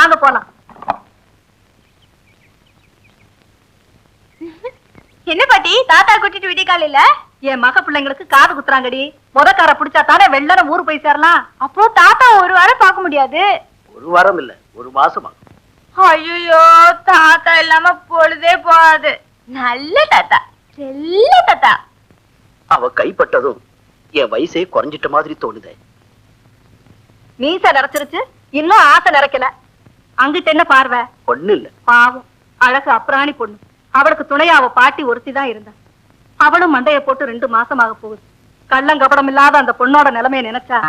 வாங்க போலாம். என்ன பாட்டி தாத்தா கூட்டிட்டு விடிய காலையில? என் மக பிள்ளைங்களுக்கு காது குத்துறாங்கடி. முதக்கார பிடிச்சா தானே வெள்ளன ஊரு போய் சேரலாம். அப்போ தாத்தா ஒரு வாரம் பார்க்க முடியாது. ஒரு வாரம் இல்ல, ஒரு மாசமா. ஐயோ, தாத்தா இல்லாம பொழுதே போகாது. நல்ல தாத்தா, செல்ல தாத்தா. அவ கைப்பட்டதும் என் வயசே குறைஞ்சிட்ட மாதிரி தோணுதே. மீச நிறைச்சிருச்சு, இன்னும் ஆசை நிறைக்கல. அங்கிட்ட என்ன பார்வை? ஒண்ணு இல்ல. பாவம், அழகு அப்ராணி பொண்ணு. அவளுக்கு துணையா அவ பாட்டி ஒருத்தி தான் இருந்தா. அவளும் மண்டைய போட்டு 2 மாசமாக போகுது. கள்ளங்கபடம் இல்லாத அந்த பொண்ணோட நிலைமையை நினைச்சா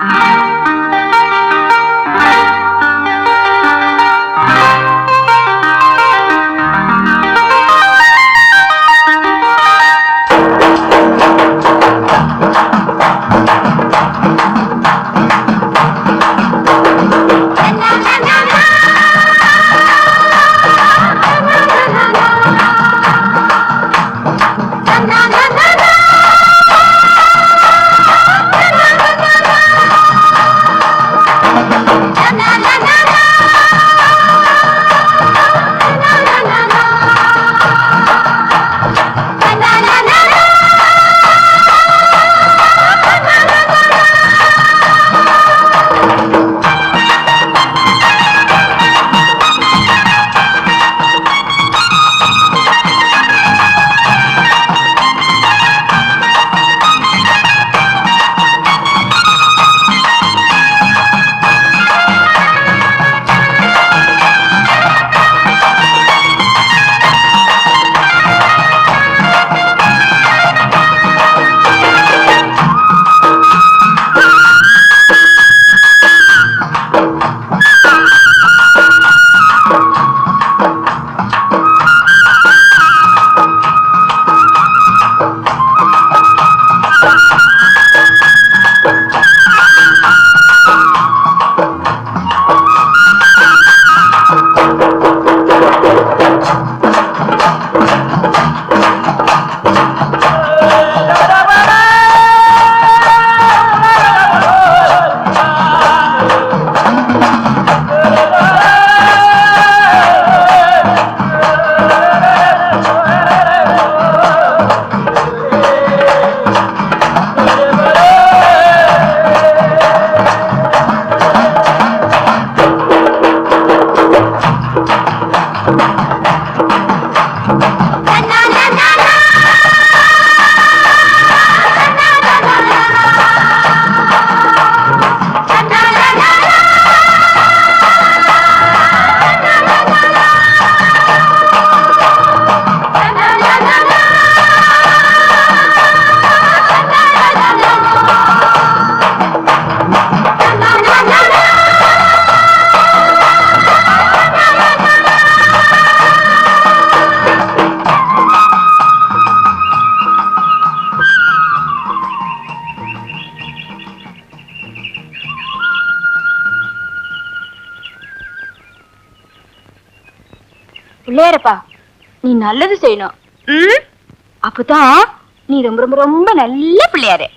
பிள்ளையாரப்பா, நீ நல்லது செய்யணும். அப்பதான் நீ ரொம்ப ரொம்ப ரொம்ப நல்ல பிள்ளையாரு.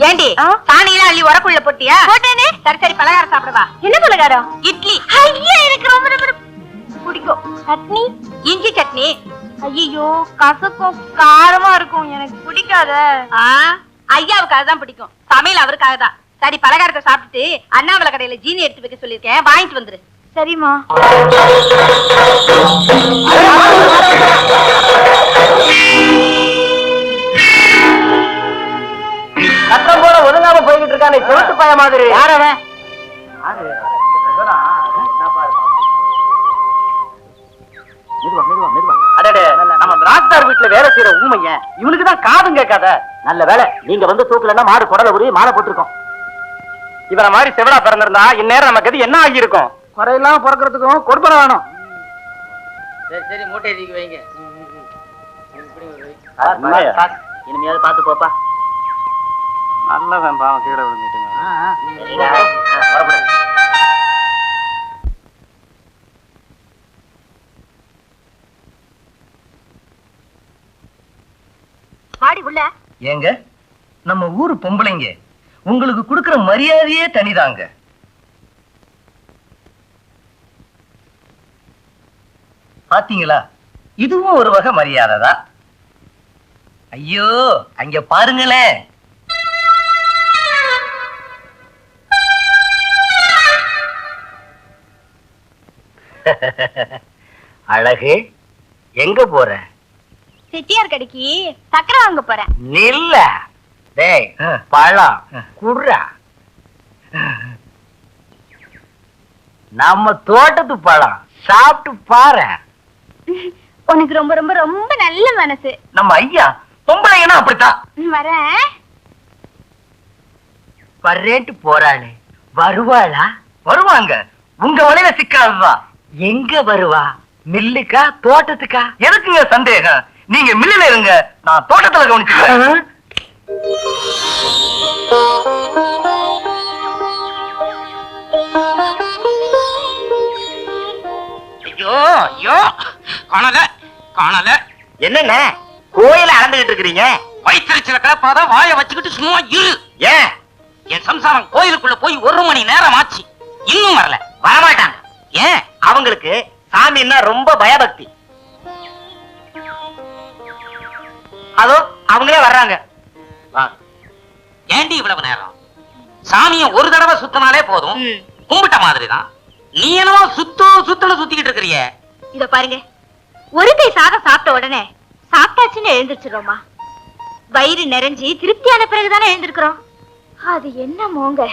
ஏண்டி சாணியெல்லாம் அள்ளி உரக்குள்ள போட்டியா? போட்டேனே. சரி சரி, பலகாரம் சாப்பிடுவா. என்ன பலகாரம்? இட்லி. ஐயா, எனக்கு ரொம்ப ரொம்ப பிடிக்கும். சட்னி? இஞ்சி சட்னி. ஐயோ, கசக்கும், காரமா இருக்கும், எனக்கு பிடிக்காத. ஐயாவுக்கு அதுதான் பிடிக்கும், சமையல் அவருக்காக தான். சரி, பலகாரத்தை சாப்பிட்டுட்டு அண்ணாமலை கடையில ஜீனி எடுத்து வைக்க சொல்லிருக்கேன், வாங்கிட்டு வந்துரு. சரிம்மா. கட்டம் போல ஒழுங்காம போய்கிட்டு இருக்கானே கொழுத்து பய மாதிரி. யார் அவன்? நம்ம ராக்தார் வீட்டுல வேலை செய்யற ஊமையன், இவனுக்குதான் காதும் கேட்காத. நல்ல வேலை நீங்க வந்து தூக்கலன்னா மாடு குடல உரி மாலை போட்டிருக்கோம். இவர மாதிரி செவடா பிறந்திருந்தா இந்நேரம் நமக்கு இது என்ன ஆகி இருக்கும்? குறையெல்லாம் பிறக்கிறதுக்கும் கொடுப்பன வேணும். சரி சரி மூட்டை தூக்கி வைங்க. இனிமையாவது பாத்து போப்பா. நல்லவன் பாவம் கீழே விழுந்துட்டு. வாடி உள்ள. ஏங்க நம்ம ஊரு பொம்பளைங்க உங்களுக்கு கொடுக்கிற மரியாதையே தனிதாங்க. பாத்தீங்களா, இதுவும் ஒரு வகை மரியாதை தான். ஐயோ அங்க பாருங்களேன். அழகு, எங்க போற? செட்டியார் கடைக்கு சக்கரை வாங்க போறேன். நில்ல. டேய் பழம் குடுறா. நம்ம தோட்டத்து பழம் சாப்பிட்டு பாரு. உனக்கு ரொம்ப ரொம்ப ரொம்ப நல்ல மனசு. நம்ம ஐயா பொம்பளைங்கன்னா அப்படித்தான். வரேன். வர்றேன்ட்டு போறாளே, வருவாளா? வருவாங்க. உங்க வலையில சிக்காதுதான். எங்க வருவா? மில்லுக்கா தோட்டத்துக்கா? எதுக்குங்க சந்தேகம்? நீங்க மில்லுல இருங்க, நான் தோட்டத்துல கவனிச்சுக்கிறேன். ஐயோ ஐயோ காணல காணல. என்னென்ன கோயில அளந்துகிட்டு இருக்கிறீங்க? வயிற்றுல கிளப்பாத வாய வச்சுக்கிட்டு சும்மா இரு. ஏன்? என் சம்சாரம் கோயிலுக்குள்ள போய் 1 மணி நேரம் ஆச்சு, இன்னும் வரல. வரமாட்டாங்க. ஏன்? அவங்களுக்கு சாமின்னா ரொம்ப பயபக்தி. அதோ அவங்களே வர்றாங்க. ஏண்டி இவ்வளவு நேரம்? சாமிய ஒரு தடவை சுத்தினாலே போதும், கும்பிட்ட மாதிரிதான். நீ என்னவோ சுத்தணும் சுத்திக்கிட்டு இருக்கிறிய. இத பாருங்க, ஒரு கை சாதம் சாப்பிட்ட உடனே சாப்பிட்டாச்சுன்னு எழுந்திருச்சிரோமா. வயிறு நிறைஞ்சி திருப்தியான பிறகுதானே எழுந்திருக்கிறோம். அது என்னமோங்க,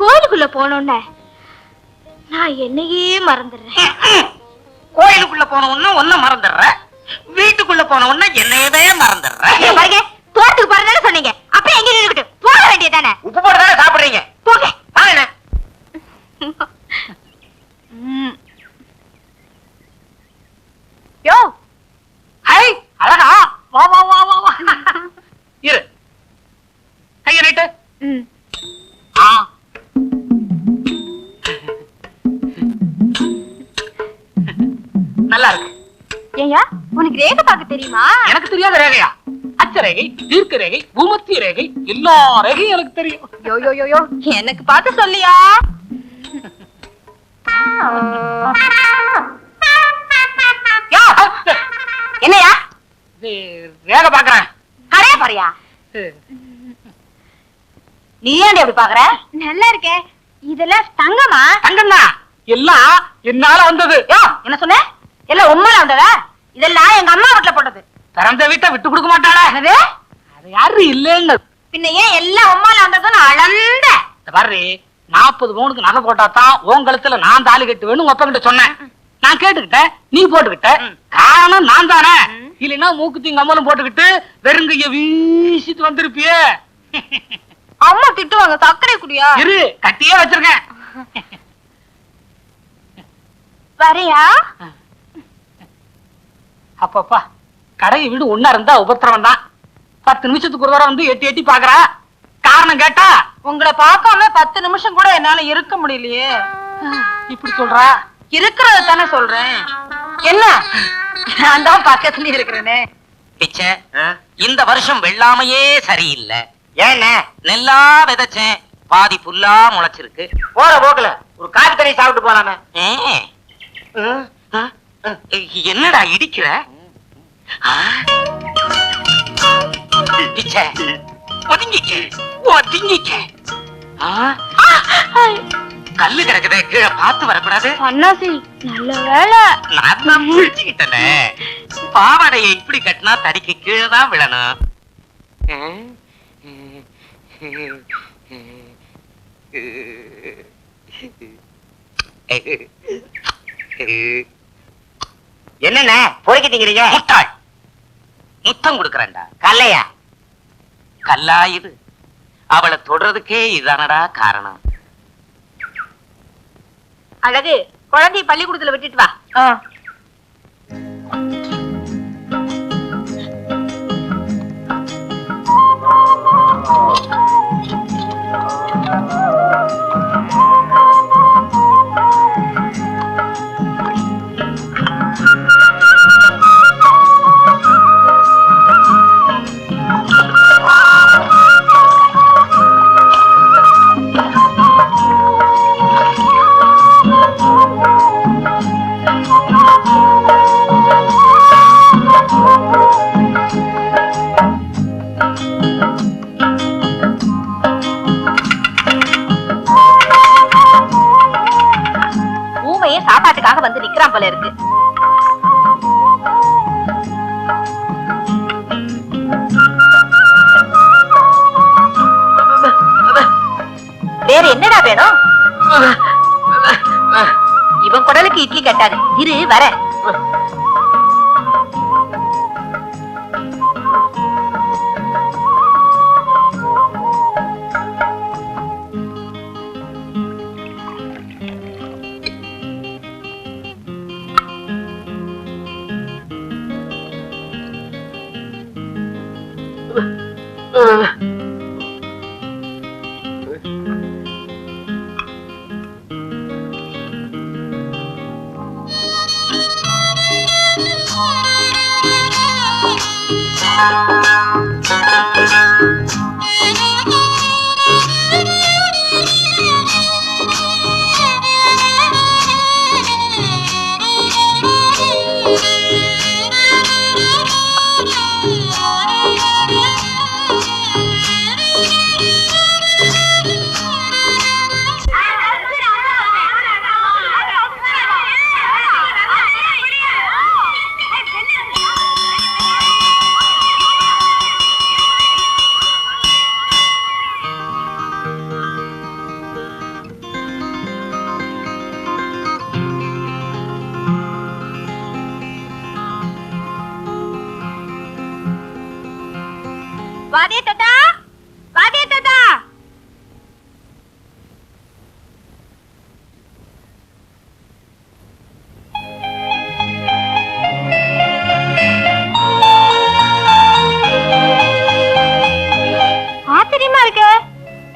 கோயிலுக்குள்ள போனோன்னு நான் என்னையே மறந்துடுறேன். கோயிலுக்குள்ள போன உடனே ஒன்ன மறந்துடுற, வீட்டுக்குள்ள போன உடனே என்னையவே மறந்துடுற. இங்க பாருங்க, தோட்டத்துக்கு போறதுன்னு சொன்னீங்க, அப்ப எங்க இருக்கட்டும், போக வேண்டியதானே. உப்பு போட்டு தானே சாப்பிடுறீங்க. போக. வாங்க. யோ ஹை அழகா, வா வா வா வா வா. இரு, கைய ரைட்டு. நல்லா இருக்கு. ஏயா, உனக்கு ரேகை பார்க்க தெரியுமா? எனக்கு தெரியாத ரேகையா? அச்ச ரேகை, தீர்க்க ரேகை, பூமத்திய ரேகை, எல்லா ரேகையும் எனக்கு தெரியும். யோ யோ யோ யோ, எனக்கு பார்த்து சொல்லியா. என்னையா ரேகை பாக்குறேன். கரையா பாரியா? நீ ஏன்டி அப்படி பாக்குற? நல்லா இருக்கே. இதெல்லாம் தங்கமா? தங்கம்னா எல்லாம் என்னால வந்தது. யோ, என்ன சொன்ன? எல்லாம் உம்மால வந்ததா? இதெல்லாம் எங்க அம்மா வீட்டுல போட்டது. திறந்த வீட்டை விட்டு கொடுக்க மாட்டாளா? என்னது? அது யாரு இல்லன்னு. பின்ன ஏன் எல்லாம் உம்மால வந்ததுன்னு அளந்த? பாரு, 40 பவுனுக்கு நகை போட்டாதான் உன் கழுத்துல நான் தாலி கட்டுவேன்னு உங்க அப்பா கிட்ட சொன்னேன். நான் கேட்டுக்கிட்டேன், நீ போட்டுக்கிட்ட. காரணம் நான் தானே. இல்லைன்னா மூக்குத்தி அம்மலும் போட்டுக்கிட்டு வெறுங்கைய வீசிட்டு வந்திருப்பியே. அம்மா திட்டுவாங்க, சக்கரை குடியா? இரு, கட்டியே வச்சிருக்கேன். வரையா? அப்பப்பா, கடை வீடு ஒன்னா இருந்தா உபத்திரவம் தான். 10 நிமிஷத்துக்கு ஒரு தடவை வந்து எட்டி எட்டி பாக்குறா. காரணம் கேட்டா, உங்களை பார்க்காம 10 நிமிஷம் கூட என்னால இருக்க முடியலையே. இப்படி சொல்றா. இருக்கிறத தானே சொல்றேன். என்ன, நான் தான் பக்கத்துல இருக்கிறேனே. பிச்சை, இந்த வருஷம் வெள்ளாமையே சரியில்லை. ஏன்ன நெல்லா விதைச்சேன், பாதி புல்லா முளைச்சிருக்கு. போற போக்குல ஒரு காப்பி தண்ணி சாப்பிட்டு போலாமே. என்னடா இடிக்கிற? பிச்சை, ஒதுங்கிக்க ஒதுங்கிக்க. கல்லு கிடக்குது, கீழே பார்த்து வரக்கூடாது. அண்ணாசி, நல்ல வேலை. நான் தான் பிடிச்சுக்கிட்டேனே. பாவாடையை இப்படி கட்டினா தடிக்கு கீழே தான் விழணும். என்னென்ன பொறுக்கி திங்கிறீங்க? முட்டாள், முத்தம் கொடுக்கறேன்டா. கல்லையா? கல்லா இது? அவளை தொடறதுக்கே இதானடா காரணம். அழகு, குழந்தைய பள்ளிக்கூடத்துல விட்டுட்டு வா. ஊமையே சாப்பாட்டுக்காக வந்து நிக்கிறான் போல இருக்கு. வேற என்னடா வேணும்? இவன் குடலுக்கு இட்லி கட்டாது. இரு வர. வாதே தாத்தா, வாதே தாத்தா. ஆச்சரியமா இருக்கு.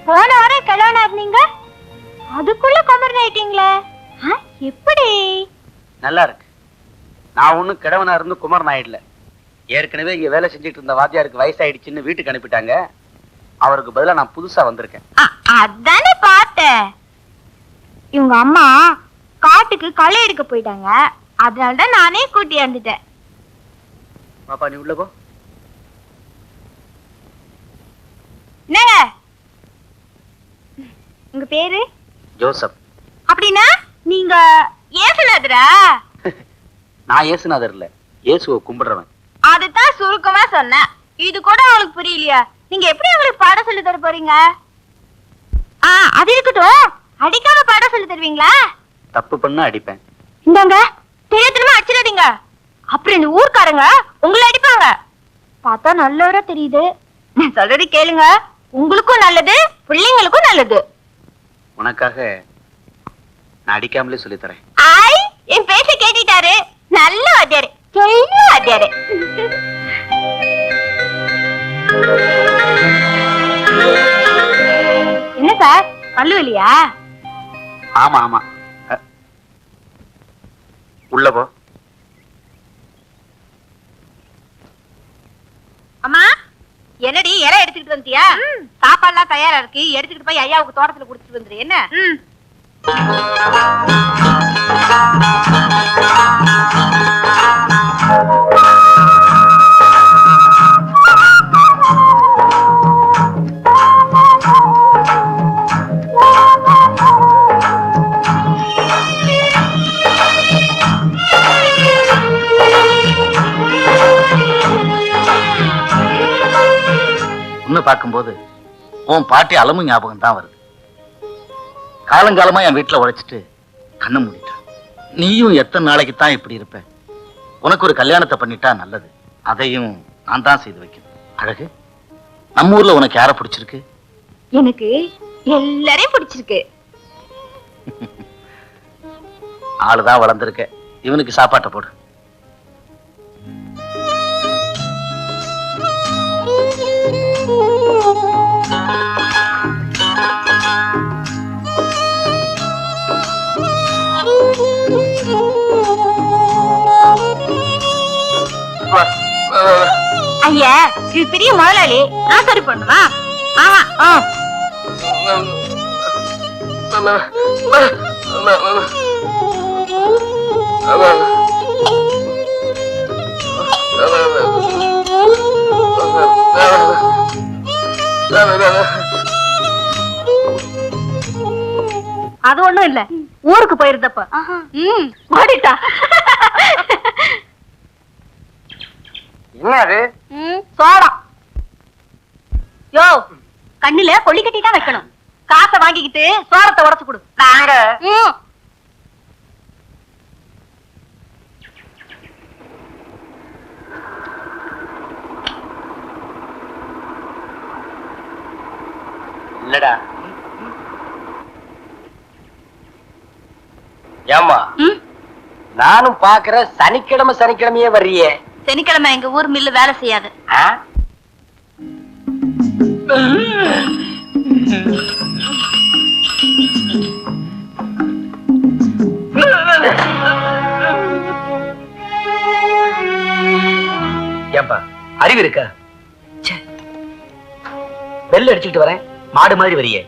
போன வாரம் கல்யாணம் ஆனீங்க, அதுக்குள்ள குமரன் ஆயிட்டீங்களே, எப்படி? நல்லா இருக்கு. நான் ஒண்ணும் கிழவனா இருந்து குமரன் ஆயிடல. ஏற்கனவே இங்க வேலை செஞ்சுட்டு இருந்த வாத்தியாருக்கு வயசாயிடுச்சுன்னு வீட்டுக்கு அனுப்பிட்டாங்க. அவருக்கு பதிலா நான் புதுசா வந்திருக்கேன். அதானே பார்த்தேன். இவங்க அம்மா காட்டுக்கு களை எடுக்க போயிட்டாங்க, அதனாலதான் நானே கூட்டி வந்துட்டேன். பாப்பா நீ உள்ள போ. என்னங்க உங்க பேரு? ஜோசப். அப்படின்னா நீங்க ஏசுநாதரா? நான் ஏசுநாதர் இல்ல, இயேசுவை கும்பிடுறவன். அதுதான் சுருக்கமா சொன்னேன். இது கூட உங்களுக்கு புரியலையா? நீங்க எப்படி உங்களுக்கு பாடம் சொல்லி தர போறீங்க? அது இருக்கட்டும், அடிக்காம பாடம் சொல்லி தருவீங்களா? தப்பு பண்ணா அடிப்பேன். இந்தாங்க, தெரியாதனமா அடிச்சிடாதீங்க, அப்புறம் இந்த ஊர்க்காரங்க உங்களை அடிப்பாங்க. பார்த்தா நல்லவரா தெரியுது. நான் சொல்றது கேளுங்க, உங்களுக்கும் நல்லது, பிள்ளைங்களுக்கும் நல்லது. உனக்காக நான் அடிக்காமலே சொல்லி தரேன். ஐ, என் பேச்ச கேட்டுட்டாரு. நல்ல வாத்தியாரு, நல்ல வாத்தியாரு. என்ன சார், பல்லு வலியா? ஆமா ஆமா, உள்ள போ. அம்மா, என்னடி இலை எடுத்துக்கிட்டு வந்தியா? சாப்பாடுலாம் தயாரா இருக்கு, எடுத்துக்கிட்டு போய் ஐயாவுக்கு தோட்டத்துல குடுத்துட்டு வந்துரு. என்ன? உன்னை பார்க்கும்போது உன் பாட்டி அலமு ஞாபகம் தான் வருது. காலங்காலமா என் வீட்டுல உழைச்சிட்டு கண்ணை மூடிட்டான். நீயும் எத்தனை நாளைக்கு தான் இப்படி இருப்ப? உனக்கு ஒரு கல்யாணத்தை பண்ணிட்டா நல்லது. அதையும் நான் தான் செய்து வைக்கணும். அழகு, நம்ம ஊர்ல உனக்கு யார பிடிச்சிருக்கு? எனக்கு எல்லாரையும் பிடிச்சிருக்கு. ஆளுதான் வளர்ந்துருக்க, இவனுக்கு சாப்பாட்டை போடு. ஐயா, இது பெரிய முதலாளி, நான் சரி பண்ணுவா. அது ஒண்ணும் இல்ல, ஊருக்கு போயிருந்தப்ப ஓடிட்டா. என்ன அது? சோளம். யோ, கண்ணுல கொள்ளி கட்டி தான் வைக்கணும். காசை வாங்கிக்கிட்டு சோளத்தை உடைச்சு கொடு. நாங்க இல்லடா. ஏமா நானும் பாக்குற சனிக்கிழமையே வர்றியே. சனிக்கிழமை எங்க ஊர் மில்லு வேலை செய்யாது. ஏன்பா அறிவு இருக்கா? பெல் அடிச்சுட்டு வரேன், மாடு மாதிரி வரியே.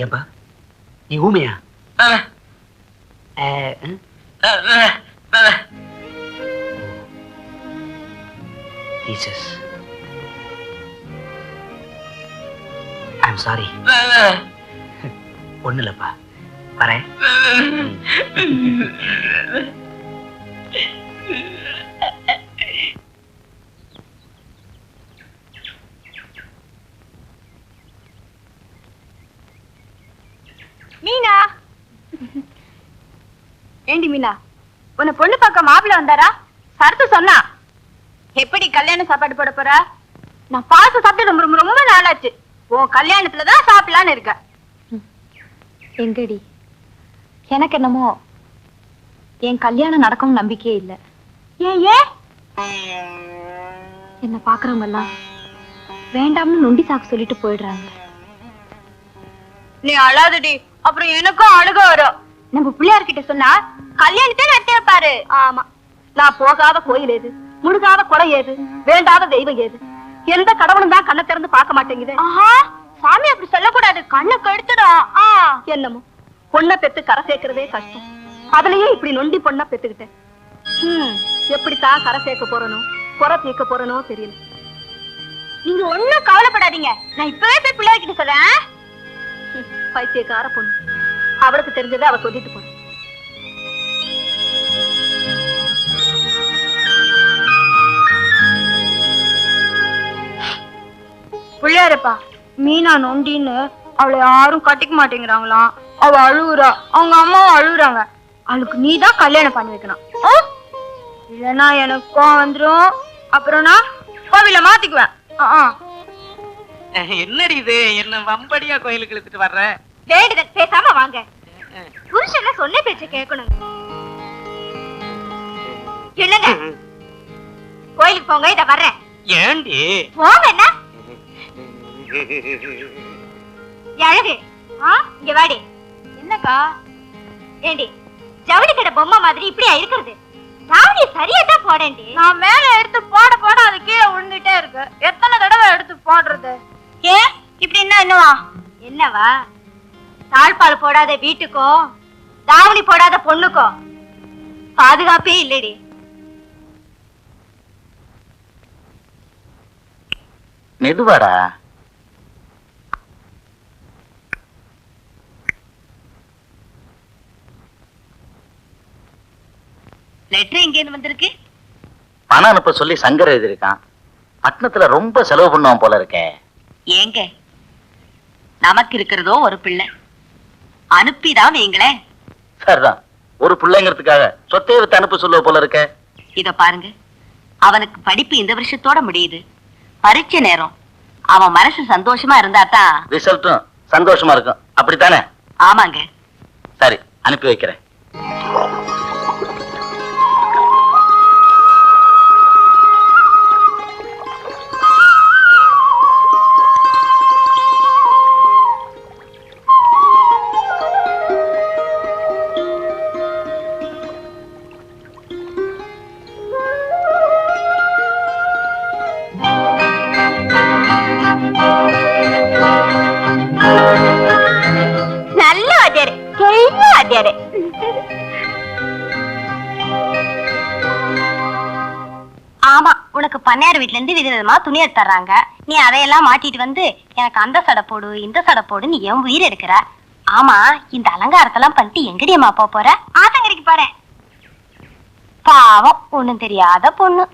ஏன்பா நீ ஊமையா? Jesus. I'm sorry. ஒண்ணு இல்லப்பா, வரேன். மீனா, ஏண்டி மீனா, உன்னை பொண்ணு பார்க்க மாப்பிள்ள வந்தாரா? சரத்து சொன்னா. எப்படி கல்யாண சாப்பாடு போட போற? நான் பாச சாப்பிட்டு ரொம்ப ரொம்ப ரொம்ப நாளாச்சு. உன் கல்யாணத்துலதான் சாப்பிடலான்னு இருக்க. எங்கடி, எனக்கு என்னமோ என் கல்யாணம் நடக்கும் நம்பிக்கையே இல்ல. ஏன் ஏன்? என்ன பாக்குறவங்க எல்லாம் வேண்டாம்னு நொண்டி சாக்கு சொல்லிட்டு போயிடுறாங்க. நீ அழாதடி, அப்புறம் எனக்கும் அழுக வரும். நம்ம பிள்ளையார்கிட்ட சொன்னா கல்யாணத்தை நடத்தி வைப்பாரு. ஆமா, நான் போகாத கோயில் ஏது, முழுகாத கொலை ஏது, வேண்டாத தெய்வம் ஏது? எந்த கடவுளும் தான் கண்ணை திறந்து பார்க்க மாட்டேங்குது. ஆஹா, சாமி அப்படி சொல்லக்கூடாது, கண்ணை கெடுத்துடும். என்னமோ பொண்ணை பெத்து கரை சேர்க்கிறதே கஷ்டம், அதுலயே இப்படி நொண்டி பொண்ணா பெத்துக்கிட்டேன். எப்படித்தான் கரை சேர்க்க போறனோ குறை தீர்க்க போறனோ தெரியல. நீங்க ஒண்ணும் கவலைப்படாதீங்க, நான் இப்பவே போய் பிள்ளையார்கிட்ட சொல்றேன். பைத்தியக்கார பொண்ணு, அவளுக்கு தெரிஞ்சதை அவ சொல்லிட்டு போற. பிள்ளையாரப்பா, மீனா நொண்டின்னு அவளை யாரும் கட்டிக்க மாட்டேங்கிறாங்களாம். அவ அழுகுறா, அவங்க அம்மாவும் அழுகுறாங்க. அவளுக்கு நீ தான் கல்யாணம் பண்ணி வைக்கணும். இல்லைன்னா எனக்கும் வந்துரும், அப்புறம் நான் கோவில மாத்திக்குவேன். என்னடி இது, என்ன வம்படியா கோயிலுக்கு இழுத்துட்டு வர்ற? வேண்டுதல் பேசாம வாங்க. புருஷன்ல சொன்ன பேச்ச கேட்கணும். என்னங்க, கோயிலுக்கு போங்க, இத வர்றேன். ஏண்டி போங்க. என்ன அழகு? இங்க வாடி. என்னக்கா? ஏண்டி, ஜவுளி கடை பொம்மை மாதிரி இப்படியா இருக்கிறது? ஜவுளி சரியா தான் போடேண்டி. நான் மேல எடுத்து போட போட அது கீழே விழுந்துட்டே இருக்கு. எத்தனை தடவை எடுத்து போடுறது? ஏன் இப்படி என்னவா? என்னவா? தாழ்பால் போடாத வீட்டுக்கும் தாவணி போடாத பொண்ணுக்கும் பாதுகாப்பே இல்லடி. மெதுவாடா. லெட்டர் எங்க இருந்து வந்திருக்கு? பணம் அனுப்ப சொல்லி சங்கர் எழுதியிருக்கான். பட்டணத்துல ரொம்ப செலவு பண்ணுவான் போல இருக்கே. ஏங்க, நமக்கு இருக்கிறதோ ஒரு பிள்ளை, அனுப்பிதான் வைங்களேன். சரிதான். ஒரு பிள்ளைங்கிறதுக்காக சொத்தையை வித்து அனுப்ப சொல்லுவ போல இருக்க. இத பாருங்க, அவனுக்கு படிப்பு இந்த வருஷத்தோட முடியுது. பரீட்சை நேரம். அவன் மனசு சந்தோஷமா இருந்தா தான் ரிசல்ட்டும் சந்தோஷமா இருக்கும். அப்படித்தானே? ஆமாங்க. சரி, அனுப்பி வைக்கிறேன். நல்ல வாத்தியாரு, கெல்ல வாத்தியாரு. ஆமா, உனக்கு பண்ணையார் வீட்ல இருந்து விதவிதமா துணி எடுத்து தர்றாங்க. நீ அதையெல்லாம் மாட்டிட்டு வந்து எனக்கு அந்த சடை போடு இந்த சடை போடு நீ என் உயிர் எடுக்கிற. ஆமா, இந்த அலங்காரத்தெல்லாம் பண்ணிட்டு எங்கடியம்மா போற? ஆத்தங்கரைக்கு போறேன். பாவம், ஒண்ணும் தெரியாத பொண்ணு.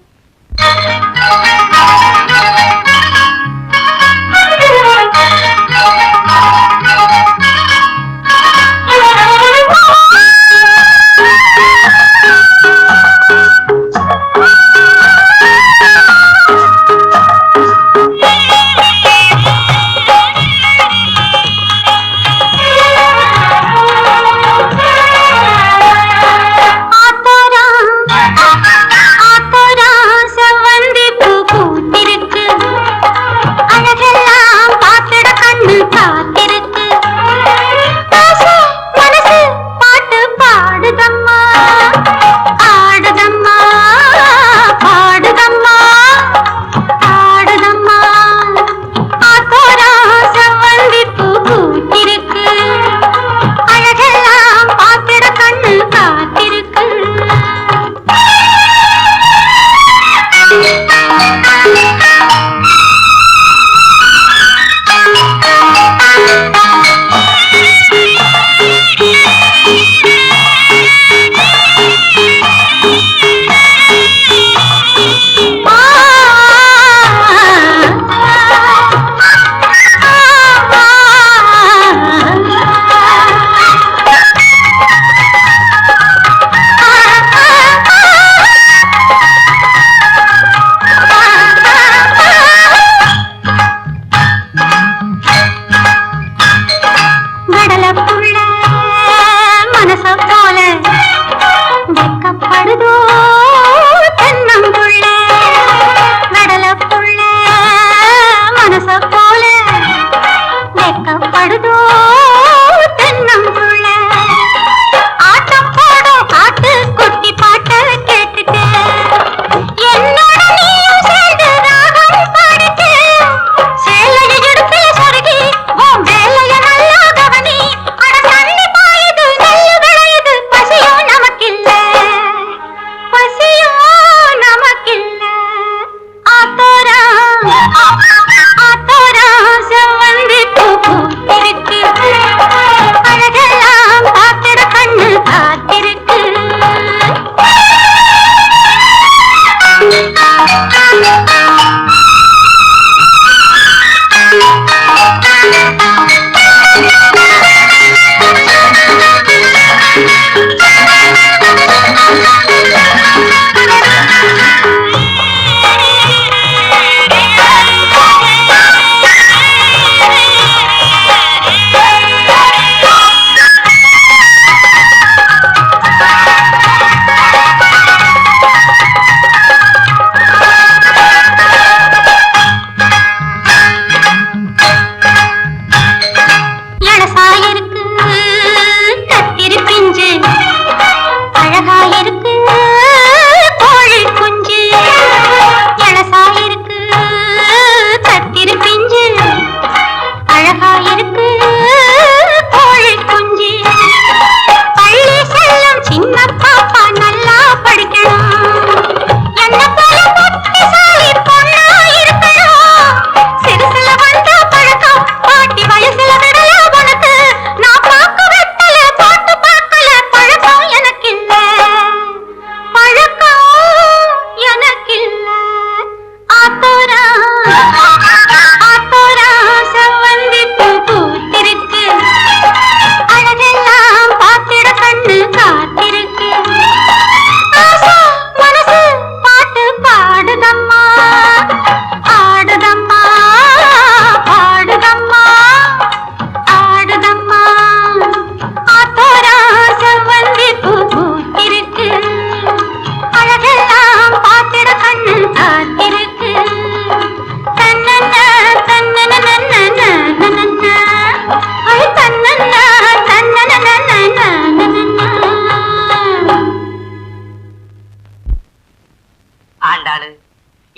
ஆண்டாளு,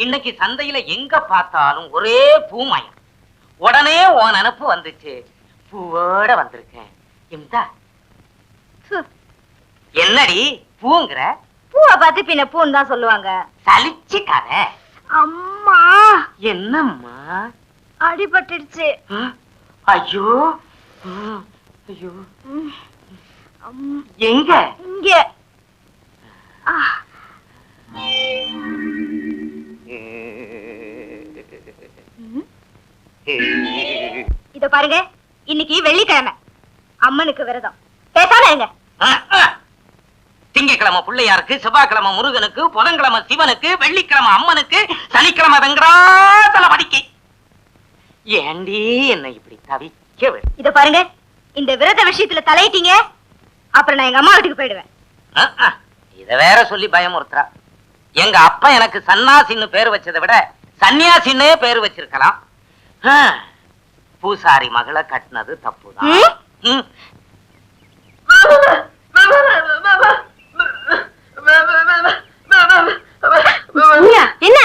இன்னைக்கு சந்தையில எங்க பார்த்தாலும் ஒரே பூமயம். உடனே உன் நினப்பு வந்துச்சு, பூவோட வந்திருக்கேன். இந்தா. என்னடி பூங்கிற? பூவை பார்த்து பின்ன பூன்னு தான் சொல்லுவாங்க. சலிச்சுக்காத. அம்மா, என்னம்மா? அடிபட்டுடுச்சு. ஐயோ ஐயோ, எங்க? இங்க. இத பாருங்க, இன்னைக்கு வெள்ளிக்கிழமை, அம்மனுக்கு விரதம். பேசாம இருங்க. திங்கக்கிழமை பிள்ளையாருக்கு, செவ்வாய்க்கிழமை முருகனுக்கு, புதன்கிழமை சிவனுக்கு, வெள்ளிக்கிழமை அம்மனுக்கு, சனிக்கிழமை வெங்கடாசல படிக்கை. ஏண்டி என்ன இப்படி தவிக்க? இத பாருங்க, இந்த விரத விஷயத்துல தலையிட்டீங்க, அப்புறம் நான் எங்க அம்மா வீட்டுக்கு போயிடுவேன். இத வேற சொல்லி பயமுறுத்துறா. எங்க அப்பா எனக்கு சன்னாசின்னு பேர் வச்சதை விட சன்னியாசின்னே பேர் வச்சிருக்கலாம். பூசாரி மகளை கட்டினது தப்புதான். என்ன? என்ன?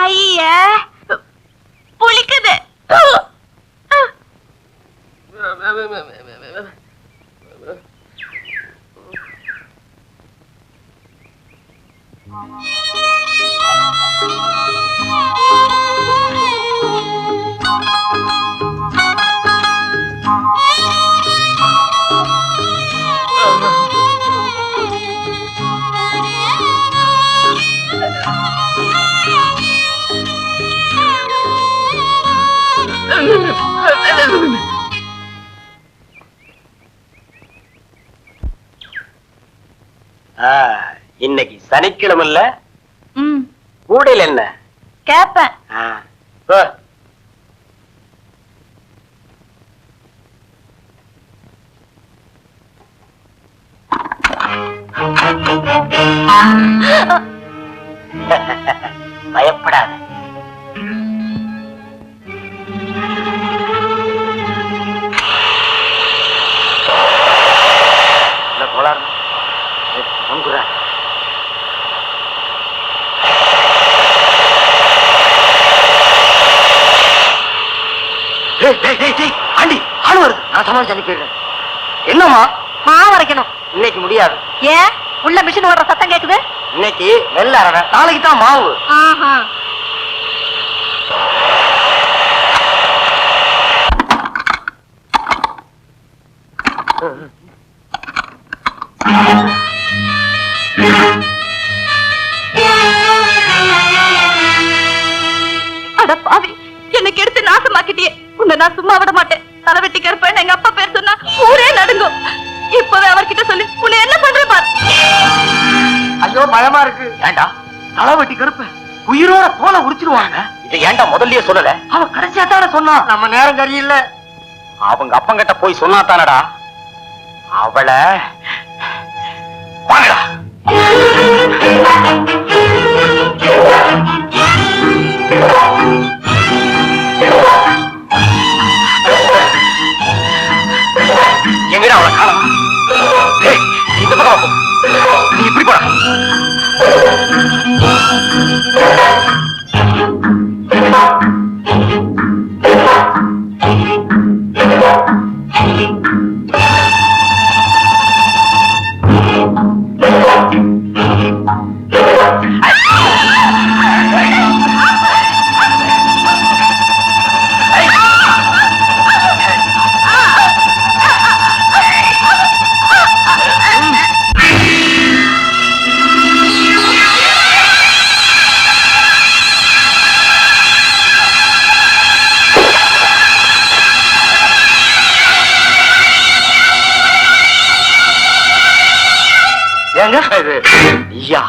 ஐயா, புளிக்குது. இன்னைக்கு சனிக்கிழமை இல்ல? கூடையில் என்ன கேப்பேன். பயப்படாத. ஆண்டி, ஆளு வருது. நான் சமாளிச்சு அனுப்பிடுறேன். என்னம்மா? மாவு அரைக்கணும். இன்னைக்கு முடியாது. ஏன்? உள்ள மிஷின் ஓடுற சத்தம் கேக்குது. இன்னைக்கு நெல் அரை, நாளைக்கு தான் மாவு. அட பாவி, எனக்கு எடுத்து நாசமாக்கிட்டியே. உன்னை நான் சும்மா விட மாட்டேன். தலைவெட்டி கருப்பேன் எங்க அப்பா பேர் சொன்னா ஊரே நடுங்கும். இப்பவே அவர்கிட்ட சொல்லி உன்னை என்ன பண்ற பாரு. ஐயோ பயமா இருக்கு. ஏண்டா தலைவட்டி கருப்ப உயிரோட தோலை உரிச்சிருவாங்க. இதை ஏண்டா முதல்லயே சொல்லல? அவன் கடைசியா தானே சொன்னான். நம்ம நேரம் சரியில்லை. அவங்க அப்பங்கிட்ட போய் சொன்னா தானடா. அவளை வாங்கடா. எங்கடா அவளை காணோம்? இந்த பக்கம் நீ இப்படி போடா. ஏங்க ஐயா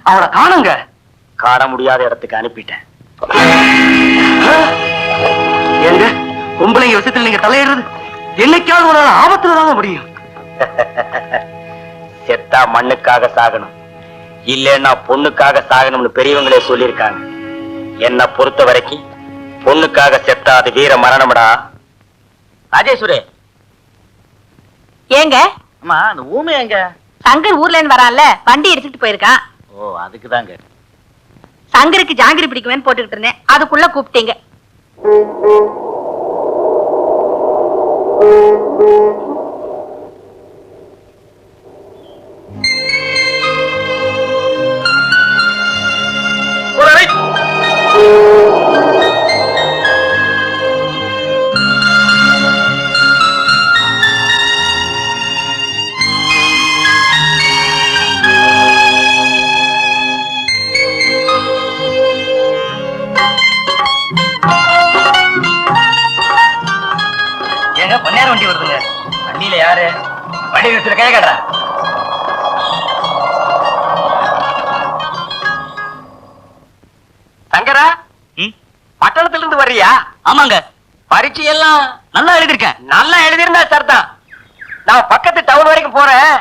அவனை காணுங்க. காண முடியாத இடத்துக்கு அனுப்பிட்டேன். ஏங்க பொம்பளைங்க விஷயத்துல நீங்க தலையிடுறது என்னைக்காவது ஒரு நாள் ஆபத்துல தாங்க முடியும். செத்தா மண்ணுக்காக சாகணும், இல்லைன்னா பொண்ணுக்காக சாகணும்னு பெரியவங்களே சொல்லியிருக்காங்க. என்ன பொறுத்த வரைக்கும் பொண்ணுக்காக செத்தா அது வீர மரணம்டா. ராஜேஸ்வரி. ஏங்க அம்மா அந்த ஊமை எங்க? சங்கர் ஊர்ல இருந்து வரான்ல, வண்டி எடுத்துட்டு போயிருக்கான். ஓ அதுக்குதாங்க. சங்கருக்கு ஜாங்கிரி பிடிக்குமேன்னு போட்டுக்கிட்டு இருந்தேன், அதுக்குள்ள கூப்பிட்டீங்க. ஏங்க பன்னியார் வண்டி வருதுங்க. வண்டியில யாரு? வண்டி நிறுத்தில கை காட்டுறா. சங்கரா, பட்டணத்துல இருந்து வர்றியா? ஆமாங்க, பரீட்சை எல்லாம் நல்லா எழுதிருக்கேன். நல்லா எழுதிருந்தா சரிதான். நான் பக்கத்து டவுன் வரைக்கும் போறேன்.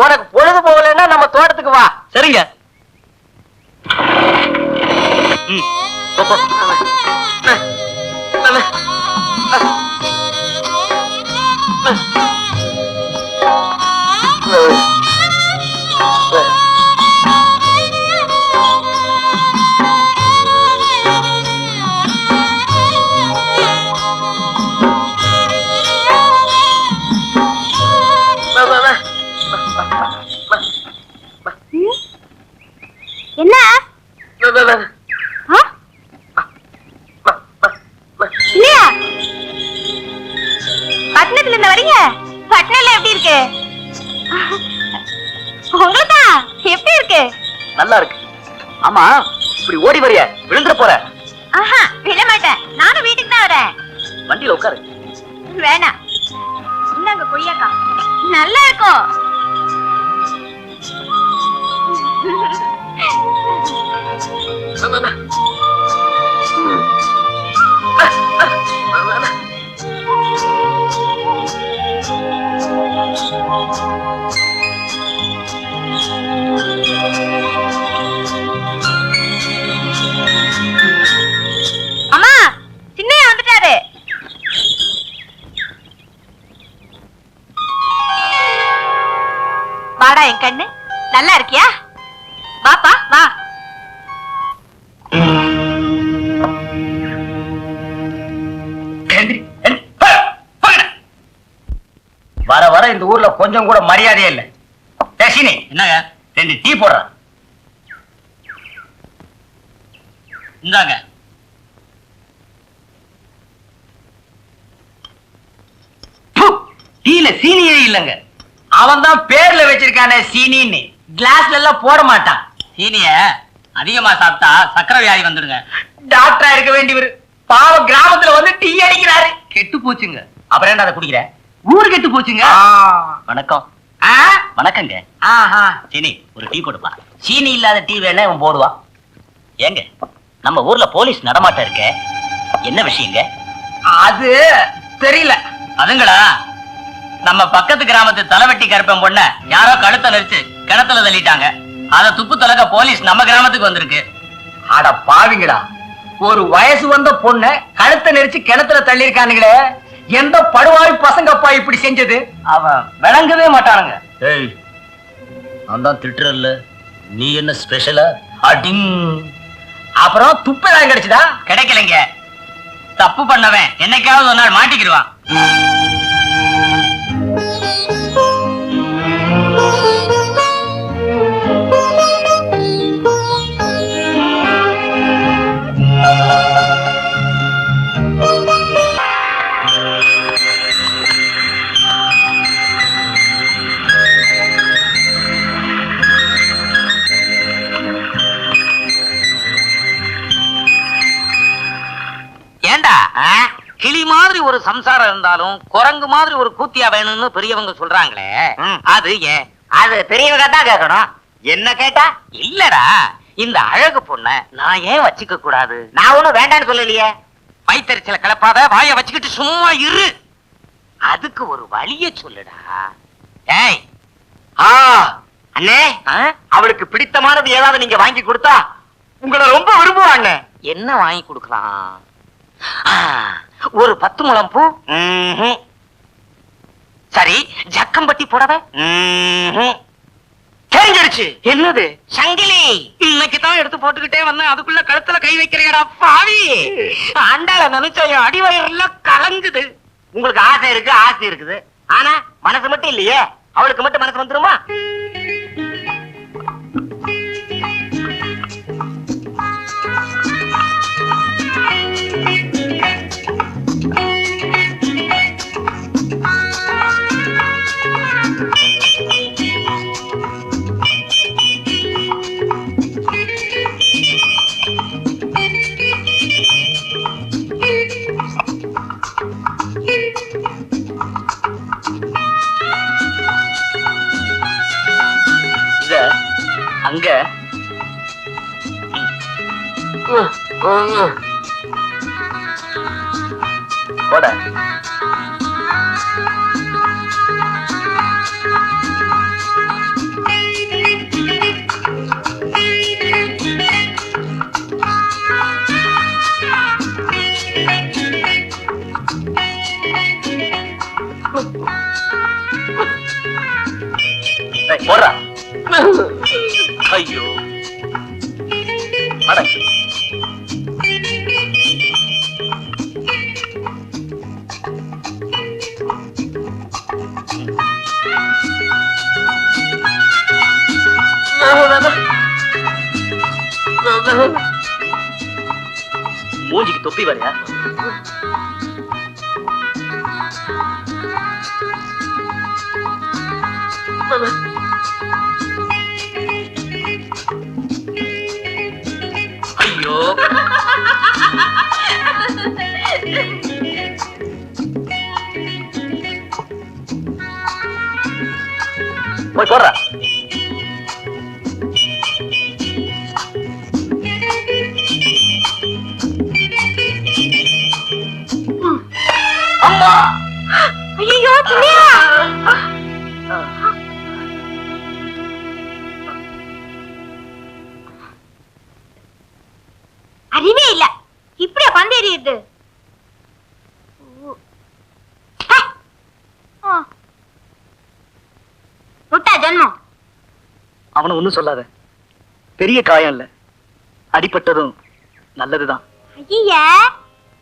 உனக்கு பொழுது போகலன்னா நம்ம தோட்டத்துக்கு வா. சரிங்க. என்ன இல்லையா? பட்டணத்துல இருந்து வரீங்க? பட்டணம்ல எப்படி இருக்கு? உங்களுக்கா எப்படி இருக்கு? நல்லா இருக்கு. ஆமா இப்படி ஓடி வரிய விழுந்துட போற. ஆஹா விழ மாட்டேன், நானும் வீட்டுக்கு தான் வரேன். வண்டியில உட்காரு. வேணாம், இந்தாங்க கொய்யாக்கா, நல்லா இருக்கும். அம்மா, சின்னையா வந்துட்டாரு. வாடா என் கண்ணு, நல்லா இருக்கியா? வாப்பா வா. வர வர இந்த ஊர்ல கொஞ்சம் கூட மரியாதையே இல்ல. டேஷினி என்னங்க? 2 டீ போடுற. இந்தாங்க. டீல சீனியே இல்லங்க. அவன் தான் பேர்ல வச்சிருக்கானே சீனின்னு. கிளாஸ்ல எல்லாம் போட மாட்டான். சீனிய அதிகமா சாப்பிட்டா சக்கரை வியாதி வந்துடுங்க. டாக்டரா இருக்க வேண்டியவர் பாவம் கிராமத்துல வந்து டீ அடிக்கிறாரு. கெட்டு போச்சுங்க. அப்புறம் என்ன அதை குடிக்கிற? ஊரு கெட்டு போச்சுங்க. வணக்கம். வணக்கங்க. சீனி ஒரு டீ கொடுப்பா. சீனி இல்லாத டீ வேணா இவன் போடுவான். ஏங்க நம்ம ஊர்ல போலீஸ் நடமாட்டம் இருக்க, என்ன விஷயங்க? அது தெரியல. அதுங்களா, நம்ம பக்கத்து கிராமத்து தலைவெட்டி கருப்பன் பொண்ண யாரோ கழுத்தை நெரிச்சு கிணத்துல தள்ளிட்டாங்க. அத துப்பு தலக்க போலீஸ் நம்ம கிராமத்துக்கு வந்திருக்கு. அட பாவிங்களா, ஒரு வயசு வந்த பொண்ண கழுத்தை நெரிச்சு கிணத்துல தள்ளிருக்கானுங்களே. எந்த படுவாய் பசங்கப்பா இப்படி செஞ்சது? அவன் விளங்கவே மாட்டானுங்க. ஏய் நான் தான் திட்டுறல்ல, நீ என்ன ஸ்பெஷலா? அடிங். அப்புறம் துப்பு ஏதாவது கிடைச்சதா? கிடைக்கலைங்க. தப்பு பண்ணவன் என்னைக்காவது ஒரு நாள் மாட்டிக்கிடுவான். ஏண்டா, கிளி மாதிரி ஒரு சம்சாரம் இருந்தாலும் குரங்கு மாதிரி ஒரு கூத்தியா வேணும்னு பெரியவங்க சொல்றாங்களே, அது ஏன்? அது பெரியவங்க தான் கேட்கணும். என்ன கேட்டா? இல்லடா, இந்த அழகு பொண்ண நான் ஏன் வச்சுக்க கூடாது? நான் ஒண்ணும் வேண்டான்னு சொல்லலையே. வயித்தறிச்சல கலப்பாத, வாய வச்சுக்கிட்டு சும்மா இரு. அதுக்கு ஒரு வழிய சொல்லுடா. ஏய், அண்ணே, அவளுக்கு பிடித்தமானது ஏதாவது நீங்க வாங்கி கொடுத்தா உங்களை ரொம்ப விரும்புவாங்க. என்ன வாங்கி கொடுக்கலாம்? ஒரு 10 முழம் பூ. சரி, ஜக்கம்பட்டி புடவை. தெரிஞ்சிடுச்சு. என்னது? சங்கிலி. இன்னைக்கு தான் எடுத்து போட்டுக்கிட்டே வந்தேன், அதுக்குள்ள கழுத்துல கை வைக்கிறீங்கடா பாவி. ஆண்டாள நினைச்சா என் அடிவயெல்லாம் கலங்குது. உங்களுக்கு ஆசை இருக்கு, ஆசை இருக்குது, ஆனா மனசு மட்டும் இல்லையே. அவளுக்கு மட்டும் மனசு வந்துருமா? அங்க போட போடுறா. ஐயோ அட மூஞ்சிக்கு தொப்பி வரையா? ஐயோ போய் போடுறா. அம்மா, ஐயோ சின்னையா, அறிவே இல்ல, இப்படியா பந்து எறியுது? முட்டா ஜென்மம். அவனை ஒண்ணும் சொல்லாத. பெரிய காயம் இல்ல, அடிபட்டதும் நல்லதுதான். ஐயா,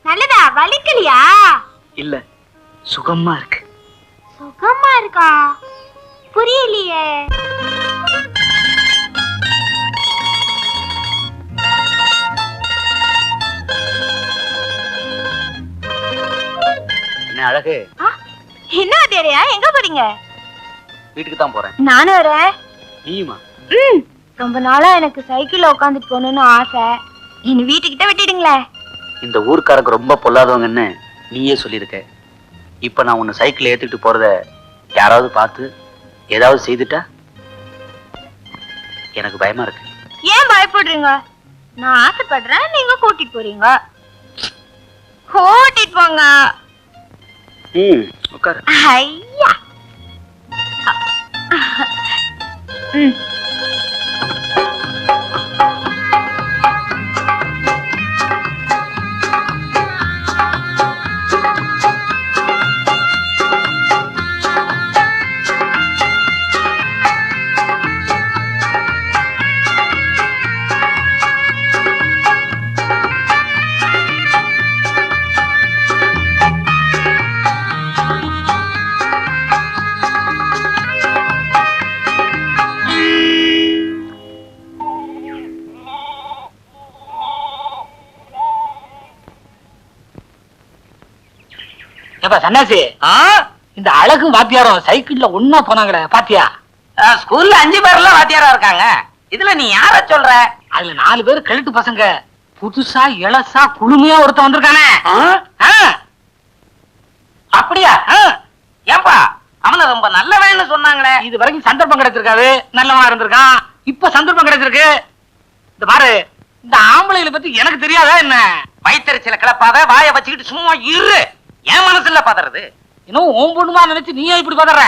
நல்லதா? வலிக்கலையா? இல்ல, சுகமா இருக்கு. சுகமா இருக்கா? புரியலையே. என்ன அழகு? என்ன தெரியா? எங்க போறீங்க? வீட்டுக்கு தான் போறேன். நானும் வரேன். நீயுமா? ரொம்ப நாளா எனக்கு சைக்கிள்ல உட்காந்துட்டு போகணும்னு ஆசை. என்ன வீட்டுக்கிட்ட விட்டுடுங்களே. இந்த ஊர்க்காரங்க ரொம்ப பொல்லாதவங்கன்னு நீயே சொல்லியிருக்க. இப்ப நான் உன்னை சைக்கிள் ஏத்திட்டு போறத யாராவது பார்த்து ஏதாவது செய்துட்டா எனக்கு பயமா இருக்கு. ஏன் பயப்படுறீங்க? நான் ஆசைப்படுறேன், நீங்க கூட்டிட்டு போறீங்க. கூட்டிட்டு போங்க. உட்காரு. ஐயா. சன்னாசி, இந்த அழகும் வாத்தியாரம் சைக்கிள்ல ஒன்னா போனாங்களே பாத்தியா? ஸ்கூல்ல 5 பேர்லாம் வாத்தியாரா இருக்காங்க. இதுல நீ யார சொல்ற? அதுல 4 பேர் கழுட்டு பசங்க. புதுசா இளசா குளுமையா ஒருத்தன் வந்திருக்கானே. அப்படியா? ஏன்பா அவனை ரொம்ப நல்லவன்னு சொன்னாங்களே. இது வரைக்கும் சந்தர்ப்பம் கிடைச்சிருக்காது, நல்லவனா இருந்திருக்கான். இப்ப சந்தர்ப்பம் கிடைச்சிருக்கு. இந்த பாரு, இந்த ஆம்பளைகளை பத்தி எனக்கு தெரியாதா என்ன? வயிற்றுல கிளப்பாத, வாயை வச்சுக்கிட்டு சும்மா இரு. என் மனசுல பதறது. இன்னும் உன் பொண்ணுமா நினைச்சு நீயே இப்படி பதற?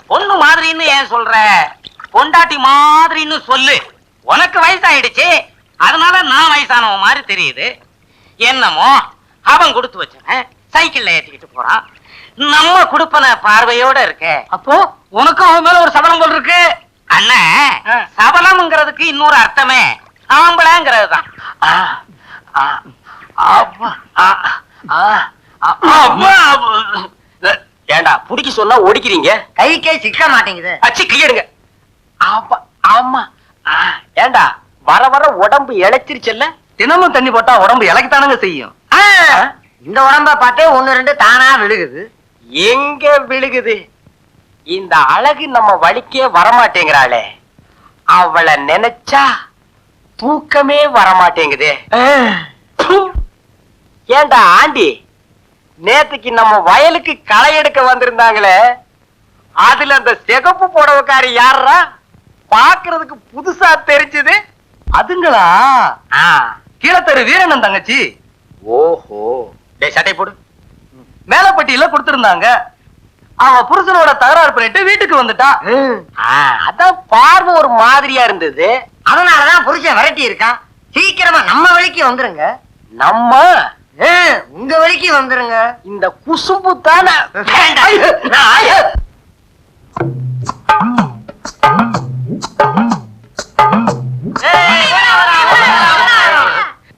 பொண்ணு மாதிரின்னு ஏன் சொல்ற? பொண்டாட்டி மாதிரின்னு சொல்லு. உனக்கு வயசாயிடுச்சு, அதனால நான் வயசானவன் மாதிரி தெரியுது. என்னமோ அவன் கொடுத்து வச்சவன் சைக்கிள்ல ஏத்திக்கிட்டு போறான். நம்ம குடுப்பன பார்வையோட இருக்க. அப்போ உனக்கும் அவன் மேல ஒரு சபலம் போல் இருக்கு. அண்ணன், சபலம்ங்கிறதுக்கு இன்னொரு அர்த்தமே ஆம்பளைங்கிறது தான். ஏண்டா புடிக்க சொன்னா ஒடிக்கிறீங்க? கைக்கே சிக்க மாட்டேங்குது. அச்சி கையெடுங்க. ஆமா. ஏண்டா வர வர உடம்பு இழைச்சிருச்சல்ல? தினமும் தண்ணி போட்டா உடம்பு இலக்கத்தானுங்க செய்யும். இந்த உடம்ப பார்த்தே ஒண்ணு ரெண்டு தானா விழுகுது. எங்க விழுகுது? இந்த அழகு நம்ம வலிக்கே வரமாட்டேங்கிறாளே, அவளை நினைச்சா தூக்கமே வரமாட்டேங்குதே. ஏண்டா ஆண்டி, நேத்துக்கு நம்ம வயலுக்கு களை எடுக்க வந்திருந்தாங்களே, அதுல அந்த சிகப்பு புடவைக்காரி யாரா? பாக்குறதுக்கு புதுசா தெரிஞ்சது. அதுங்களா? கீழத்தரு வீரனன் தங்கச்சி. ஓஹோ, டேய் சட்டை போடு. மேலப்பட்டியில கொடுத்திருந்தாங்க. அவ புருஷனோட தகராறு பண்ணிட்டு வீட்டுக்கு வந்துட்டா. அதான் பார்வை ஒரு மாதிரியா இருந்தது. அதனாலதான் புருஷன் விரட்டி இருக்கான். சீக்கிரமா நம்ம வழிக்கு வந்துருங்க. நம்ம உங்க வழிக்கு வந்துருங்க. இந்த குசும்பு தானே.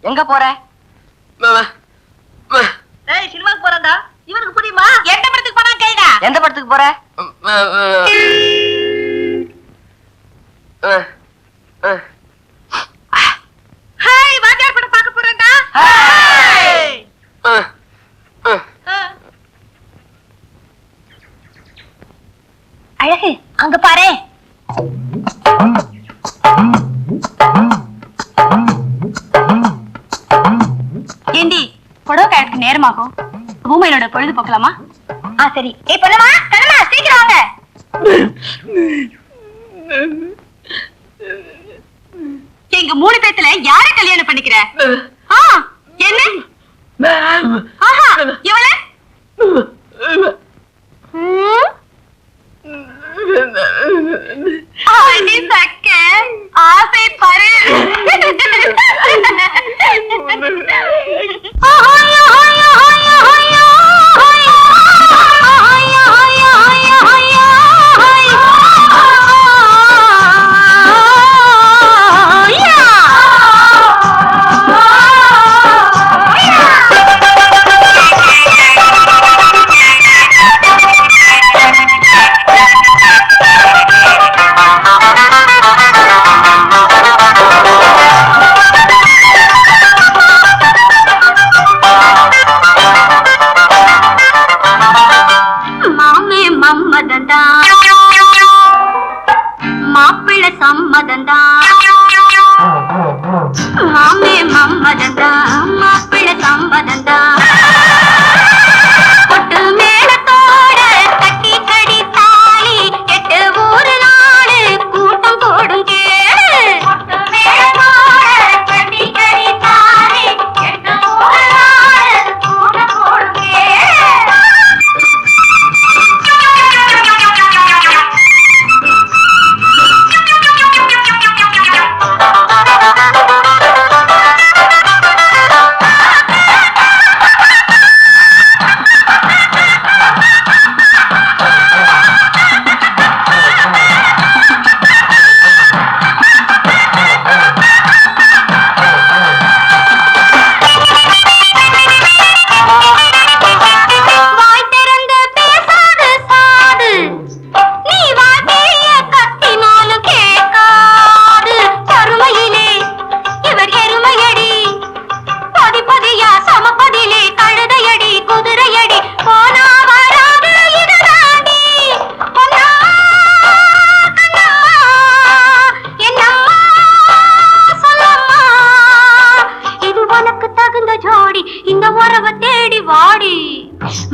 எங்க போற? சினிமாக்கு போறதா? இவனுக்கு புரியுமா? எந்த படத்துக்கு போனா கேளுடா. எந்த படத்துக்கு போற? ஹாய், வாத்தியார் படம் பார்க்க போறேன்டா. அழகு, அங்க பாரு. ஏண்டி, புடவை கழட்டுக்கு நேரமாகும். பூமையினோட பொழுது போக்கலாமா? சரி. பொண்ணுமா, கண்ணம்மா, சீக்கிரம் வாங்க. எங்க 3 பேத்துல யார கல்யாணம் பண்ணிக்கிற? என்ன? ஆஹா, இவள? ஆண்டி சக்க, ஆசை பாரு.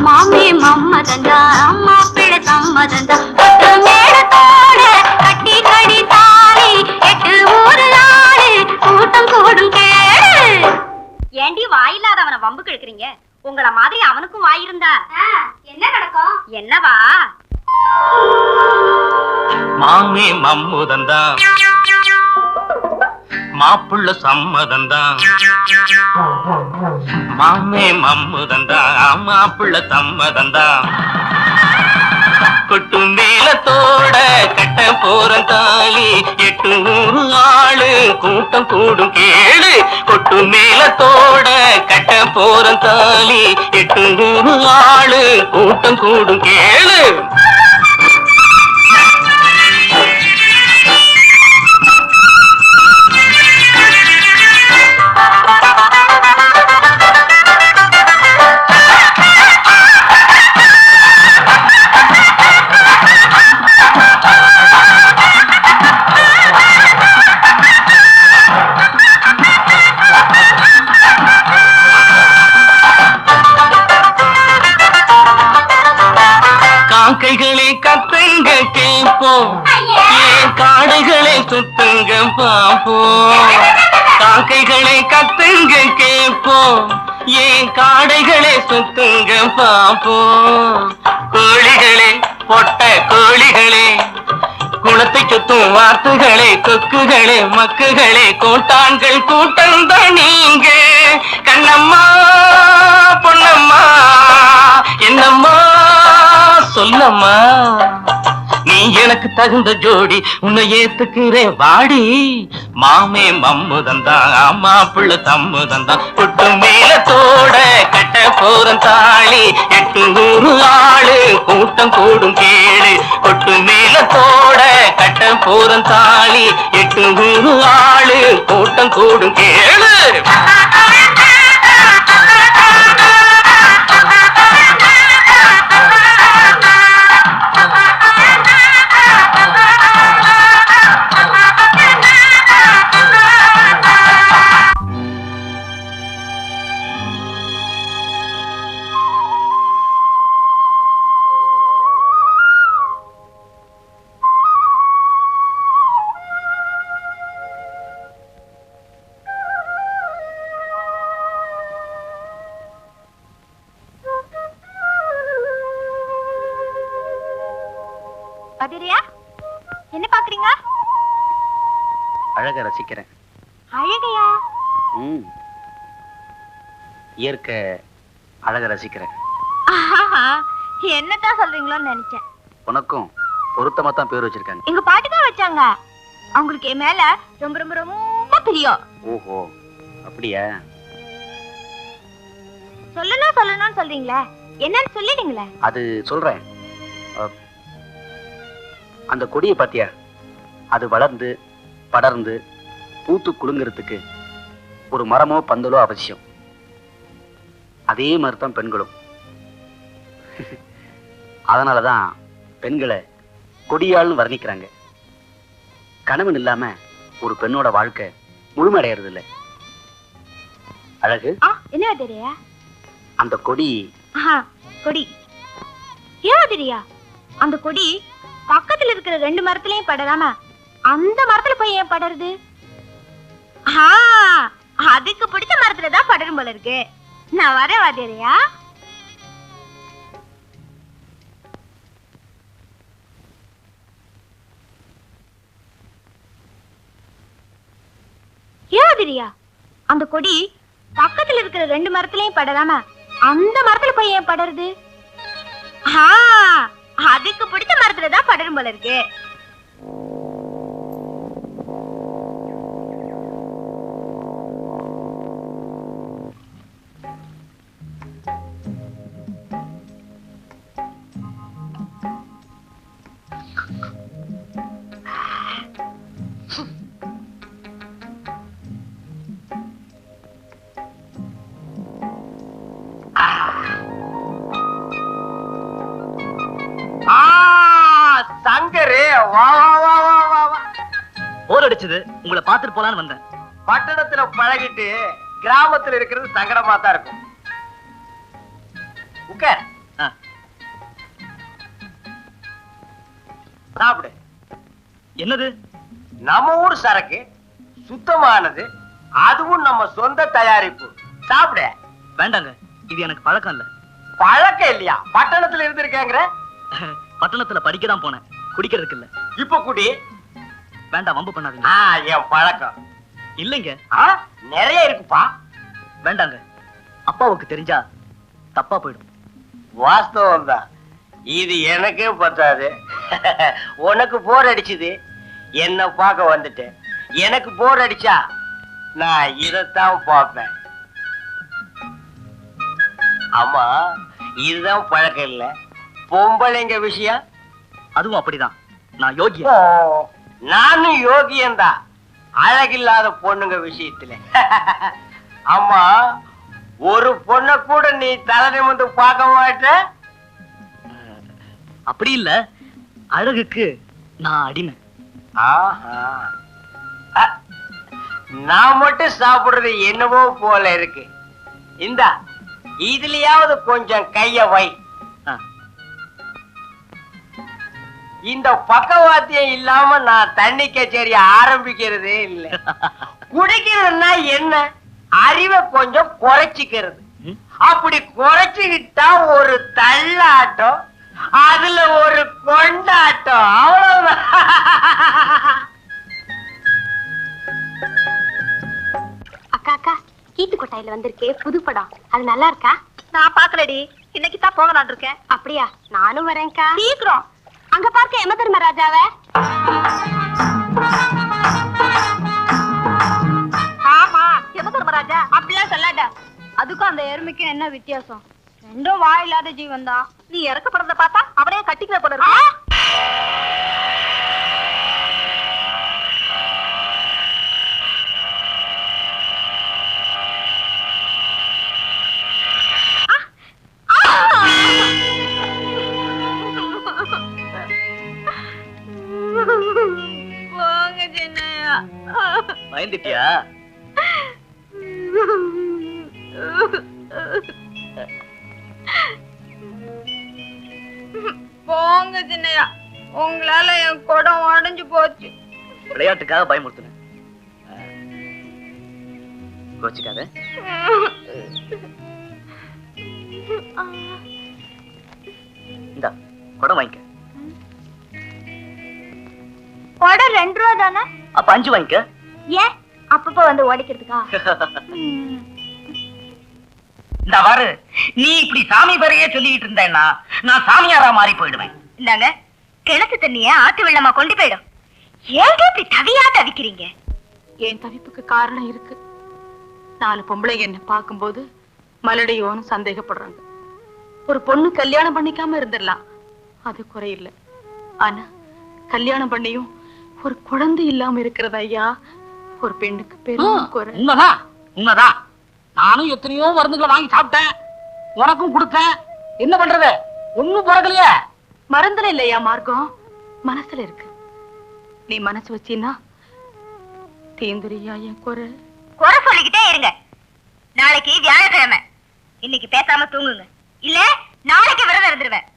மாமே மம்மதந்தா மாப்பிள்ளை சம்மதந்தா மேடத்தோட கட்டி கடி தாலி 8 ஊரு நாடு கூட்டம் கூடும் கேடு. ஏண்டி வாயில்லாதவனை வம்பு கிழக்குறீங்க? உங்கள மாதிரி அவனுக்கும் வாயிருந்தா என்ன நடக்கும்? என்னவா? மாமே மம்முதந்தா மாப்புள்ள சம்மதந்தா மாமே மம்முதந்தா மாப்புள்ள சம்மதந்தா கொட்டு மேலத்தோட கட்ட போற தாலி 8 ஊரு ஆளு கூட்டம் கூடும் கேளு. கொட்டு மேலத்தோட கட்ட போற தாலி 8 ஊரு ஆளு கூட்டம் கூடும் கேளு. காக்கைகளை கத்துங்க கேட்போம், ஏன் காடுகளை சுத்துங்க பாப்போம். காக்கைகளை கத்துங்க கேட்போம், ஏன் காடைகளை சுத்துங்க பாப்போம். கோழிகளே பொட்ட கோழிகளே குளத்தை சுத்தும் வாத்துகளே கொக்குகளே மக்குகளே கூட்டான்கள் கூட்டம் தான் நீங்க. கண்ணம்மா பொன்னம்மா என்னம்மா சொல்லம்மா, நீ எனக்கு தகுந்த ஜோடி உன்னை ஏத்துக்கிறேன் வாடி. மாமே மம்முதந்தா மாப்புள்ள தம்முதந்தா கொட்டு மேலத்தோட கட்ட போறன் தாலி 8 ஊரு ஆளு கூட்டம் கூடும் கேளு. கொட்டு மேலத்தோட கட்ட போறன் தாலி 8 ஊரு ஆளு கூட்டம் கூடும் கேளு. என்ன பாக்குறீங்க? அழக ரசிக்கிறேன். அழகையா? இயற்கை அழக ரசிக்கிறேன். என்னதான் சொல்றீங்களோன்னு நினைச்சேன். உனக்கும் பொருத்தமா தான் பேர் வச்சிருக்காங்க. எங்க பாட்டி தான் வச்சாங்க. அவங்களுக்கு என் மேல ரொம்ப ரொம்ப ரொம்ப பிரியம். ஓஹோ அப்படியா? சொல்லணும்னு சொல்றீங்களே, என்னன்னு சொல்லிடுங்களே. அது சொல்றேன். அந்த கொடியை பாத்தியா? அது வளர்ந்து படர்ந்து பூத்து குலுங்கிறதுக்கு ஒரு மரமோ பந்தலோ அவசியம். அதே மாதிரிதான் பெண்களும். அதனாலதான் பெண்களை கொடியாள்னு வர்ணிக்கிறாங்க. கணவன் இல்லாம ஒரு பெண்ணோட வாழ்க்கை முழுமையடைகிறது இல்லை. அழகு என்ன தெரியா? அந்த கொடி கொடி ஏன் தெரியா? அந்த கொடி பக்கத்துல இருக்கிற 2 மரத்துலயும் படராம அந்த மரத்துல போய் ஏன் படருது? அதுக்கு பிடிச்ச மரத்துலதான் படரும் போல இருக்கு. நான் வரேன் வாத்தியாரையா. ஏன் தெரியா? அந்த கொடி பக்கத்துல இருக்கிற 2 மரத்துலயும் படராம அந்த மரத்துல போய் ஏன் படருது? அதுக்கு பிடிச்ச மரத்துலதான் படரும் போல இருக்கு. சங்கரே வா வா வா வா வா வா. போர் அடிச்சது, உங்களை பார்த்துட்டு போலான்னு வந்தேன். பட்டணத்துல பழகிட்டு கிராமத்துல இருக்கிறது சங்கடமா தான் இருக்கும். உட்கார். சாப்பிடு. என்னது? நம்ம ஊர் சரக்கு, சுத்தமானது, அதுவும் நம்ம சொந்த தயாரிப்பு. சாப்பிடு. வேண்டாங்க, இது எனக்கு பழக்கம் இல்ல. பழக்கம் இல்லையா? பட்டணத்துல இருந்திருக்கேங்கிற. பட்டணத்துல படிக்க தான் போனேன், குடிக்கிறதுக்கு இல்ல. இப்ப குடி. வேண்டாம், வம்பு பண்ணாதீங்க. என் பழக்கம் இல்லைங்க. நிறைய இருக்குப்பா. வேண்டாங்க, அப்பாவுக்கு தெரிஞ்சா தப்பா போயிடும். வாஸ்தவம் தான். இது எனக்கே பத்தாது. உனக்கு போர் அடிச்சுது, என்ன பார்க்க வந்துட்டேன். எனக்கு போர் அடிச்சா நான் இதத்தான் பார்ப்பேன். ஆமா, இதுதான் பழக்கம் இல்ல. பொம்பளைங்க விஷயம் அதுவும் அப்படிதான். நான் யோகி. நானும் யோகியந்தான், அழகில்லாத பொண்ணுங்க விஷயத்துல. ஆமா, ஒரு பொண்ண கூட நீ தலை நிமிர்ந்து பார்க்க மாட்ட. அப்படி இல்ல, அழகுக்கு நான் அடிமை. நான் மட்டும் சாப்பிடுறது என்னவோ போல இருக்கு. இந்தா, இதுலயாவது கொஞ்சம் கைய வை. இந்த பக்கவாத்தியம் இல்லாம நான் தண்ணி கச்சேரி ஆரம்பிக்கிறதே இல்லை. குடிக்கிறதுனா என்ன? அறிவை கொஞ்சம் குறைச்சிக்கிறது. அப்படி குறைச்சிக்கிட்டா ஒரு தள்ளாட்டம், அதுல ஒரு கொண்டாட்டம், அவ்வளவுதான். அக்கா அக்கா, கீத்து கொட்டாயில வந்திருக்கே புது படம், அது நல்லா இருக்கா? நான் பாக்கலடி, இன்னைக்கு தான் போகலான் இருக்கேன். அப்படியா? நானும் வரேன்க்கா. சீக்கிரம் அங்க பார்க்க யம தர்மராஜாவ. ஆமா, யம தர்மராஜா. அப்படிலாம் சொல்லாத. அதுக்கும் அந்த எருமைக்கும் என்ன வித்தியாசம்? ரெண்டும் வாயில்லாத ஜீவன் தான். நீ இறக்கப்படுறத பார்த்தா அவனையே கட்டிக்கிற போல இருக்கு. பயந்துட்டியா? போங்க சின்னையா, உங்களால என் குடம் உடைஞ்சு போச்சு. விளையாட்டுக்காக பயமுறுத்துனேன், கோச்சிக்காத. இந்தா குடம் வாங்கிக்க. குடம் 2 ரூபா தானே? அப்ப 5 வாங்கிக்க. ஏன் அப்பப்ப வந்து உடைக்கிறதுக்கா? இந்த வாரு, நீ இப்படி சாமி பேரையே சொல்லிட்டு இருந்தேன்னா நான் சாமியாரா மாறி போயிடுவேன். இந்தாங்க, கிணத்து தண்ணிய ஆத்து வெள்ளமா கொண்டு போயிடும். ஏங்க இப்படி தவியா தவிக்கிறீங்க? என் தவிப்புக்கு காரணம் இருக்கு. 4 பொம்பளைங்க என்ன பார்க்கும்போது மலடியோன்னு சந்தேகப்படுறாங்க. ஒரு பொண்ணு கல்யாணம் பண்ணிக்காம இருந்துடலாம், அது குறையில்லை. ஆனா கல்யாணம் பண்ணியும் ஒரு குழந்தை இல்லாம இருக்கிறது ஐயா ஒரு பெண்ணுக்கு பெரும் குறை. உண்மைதான், உண்மைதான். நானும் எத்தனையோ மருந்துகளை வாங்கி சாப்பிட்டேன், உனக்கும் கொடுத்தேன். என்ன பண்றது? ஒண்ணும் பிறக்கலையே. மருந்துல இல்லையா மார்க்கம், மனசுல இருக்கு. நீ மனசு வச்சீன்னா தீந்துரியா என் குறை. குறை சொல்லிக்கிட்டே இருங்க. நாளைக்கு வியாழக்கிழமை, இன்னைக்கு பேசாம தூங்குங்க, இல்ல நாளைக்கு விரதம் இருந்துருவேன்.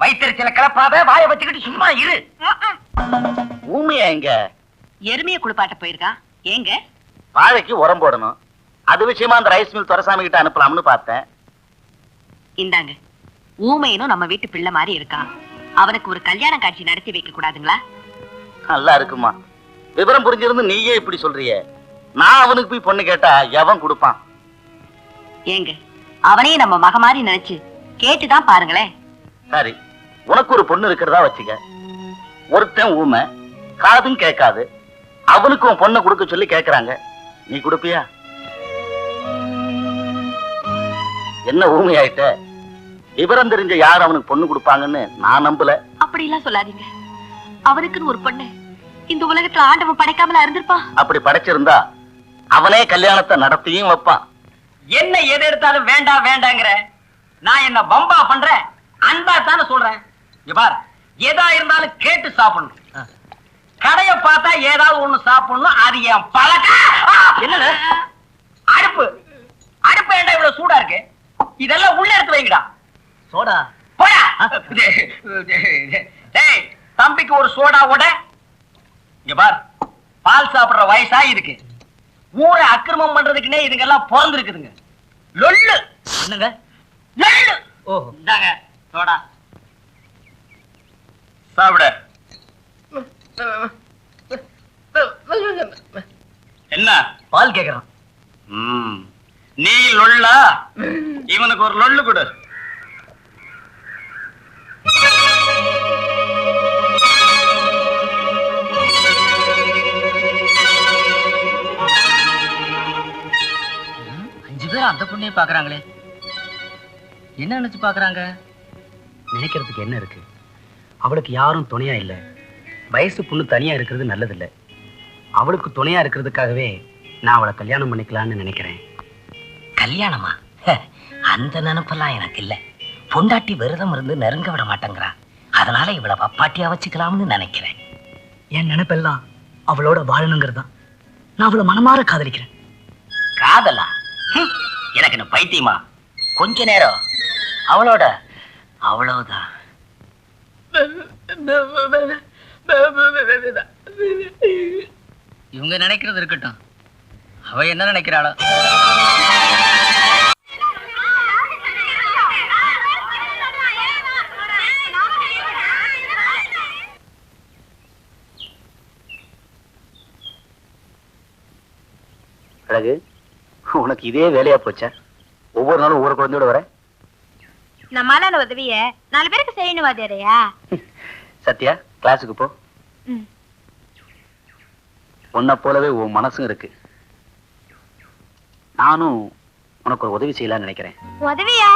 வயிற்றுல கிளப்பாத, வாயை வச்சுக்கிட்டு சும்மா இரு. ஊமையா எங்க? எருமையை குளிப்பாட்ட போயிருக்கான். ஏங்க? வாழைக்கு உரம் போடணும், அது விஷயமா அந்த ரைஸ் மில் துரைசாமி கிட்ட அனுப்பலாம்னு பார்த்தேன். இந்தாங்க, ஊமையனும் நம்ம வீட்டு பிள்ளை மாதிரி இருக்கான். அவனுக்கு ஒரு கல்யாண காட்சி நடத்தி வைக்க கூடாதுங்களா? நல்லா இருக்குமா? விவரம் புரிஞ்சிருந்து நீயே இப்படி சொல்றியே. நான் அவனுக்கு போய் பொண்ணு கேட்டா எவன் கொடுப்பான்? ஏங்க, அவனையும் நம்ம மக மாதிரி நினைச்சு கேட்டுதான் பாருங்களேன். சரி, உனக்கு ஒரு பொண்ணு இருக்கிறதா வச்சுக்க. ஒருத்தன் ஊமை, காதும் கேட்காது, அவனுக்கு உன் பொண்ணை கொடுக்க சொல்லி கேட்கறாங்க, நீ கொடுப்பியா? என்ன ஊமையாயிட்ட? விவரம் தெரிஞ்ச யார் அவனுக்கு பொண்ணு கொடுப்பாங்கன்னு நான் நம்பல. அப்படி எல்லாம் சொல்லாதீங்க. அவனுக்குன்னு ஒரு பொண்ணு இந்த உலகத்துல ஆண்டவன் படைக்காமல இருந்திருப்பான். அப்படி படைச்சிருந்தா அவனே கல்யாணத்தை நடத்தியும் வைப்பான். என்ன எது எடுத்தாலும் வேண்டாம் வேண்டாங்கிற? நான் என்ன பம்பா பண்றேன்? அன்பா தானே சொல்றேன். இங்க பார், எதா இருந்தாலும் கேட்டு சாப்பிடணும். கடைய பார்த்தா ஏதாவது ஒண்ணு சாப்பிடணும், அது என் பழக்கம். என்னது? அடுப்பு அடுப்பு ஏண்டா இவ்வளவு சூடா இருக்கு? இதெல்லாம் உள்ள எடுத்து வைங்கடா. சோடா போடா டேய் தம்பிக்கு ஒரு சோடா ஓட இங்க பார் பால் சாப்பிடுற வயசா இருக்கு ஊரை அக்கிரமம் பண்றதுக்குன்னே இதுங்கெல்லாம் பிறந்திருக்குதுங்க லொல்லு என்னங்க லொல்லு ஓஹோ இந்தாங்க சோடா சாப்பிட என்ன பால் கேக்குறான். நீ லொல்லா இவனுக்கு ஒரு லொல்லு கொடு அஞ்சு பேர் அந்த பொண்ணையே பாக்குறாங்களே, என்ன நினைச்சு பாக்குறாங்க? நினைக்கிறதுக்கு என்ன இருக்கு? அவளுக்கு யாரும் துணையா இல்ல. வயசு பொண்ணு தனியா இருக்கிறது நல்லது இல்ல. அவளுக்கு துணையா இருக்கிறதுக்காகவே நான் அவளை கல்யாணம் பண்ணிக்கலாம்னு நினைக்கிறேன். கல்யாணமா? அந்த நினைப்பெல்லாம் எனக்கு இல்ல. பொண்டாட்டி விரதம் இருந்து நெருங்க விட மாட்டேங்கிறா. அதனால இவளை பப்பாட்டியா வச்சுக்கலாம்னு நினைக்கிறேன். என் நினைப்பெல்லாம் அவளோட வாழணுங்கிறதா. நான் அவளை மனமாற காதலிக்கிறேன். காதலா? எனக்கு என்ன பைத்தியமா? கொஞ்ச நேரம் அவளோட அவ்வளவுதான். இவங்க நினைக்கிறது இருக்கட்டும், அவ என்ன நினைக்கிறாளோ? அழகு, உனக்கு இதே வேலையா போச்சா? ஒவ்வொரு நாளும் ஒவ்வொரு குழந்தையோட வர. நம்மளால உதவிய 4 பேருக்கு செய்யணும் வாத்தியாரையா? சத்யா, கிளாஸுக்கு போ. உன்னை போலவே உன் மனசும் இருக்கு. நானும் உனக்கு ஒரு உதவி செய்யலாம்னு நினைக்கிறேன். உதவியா?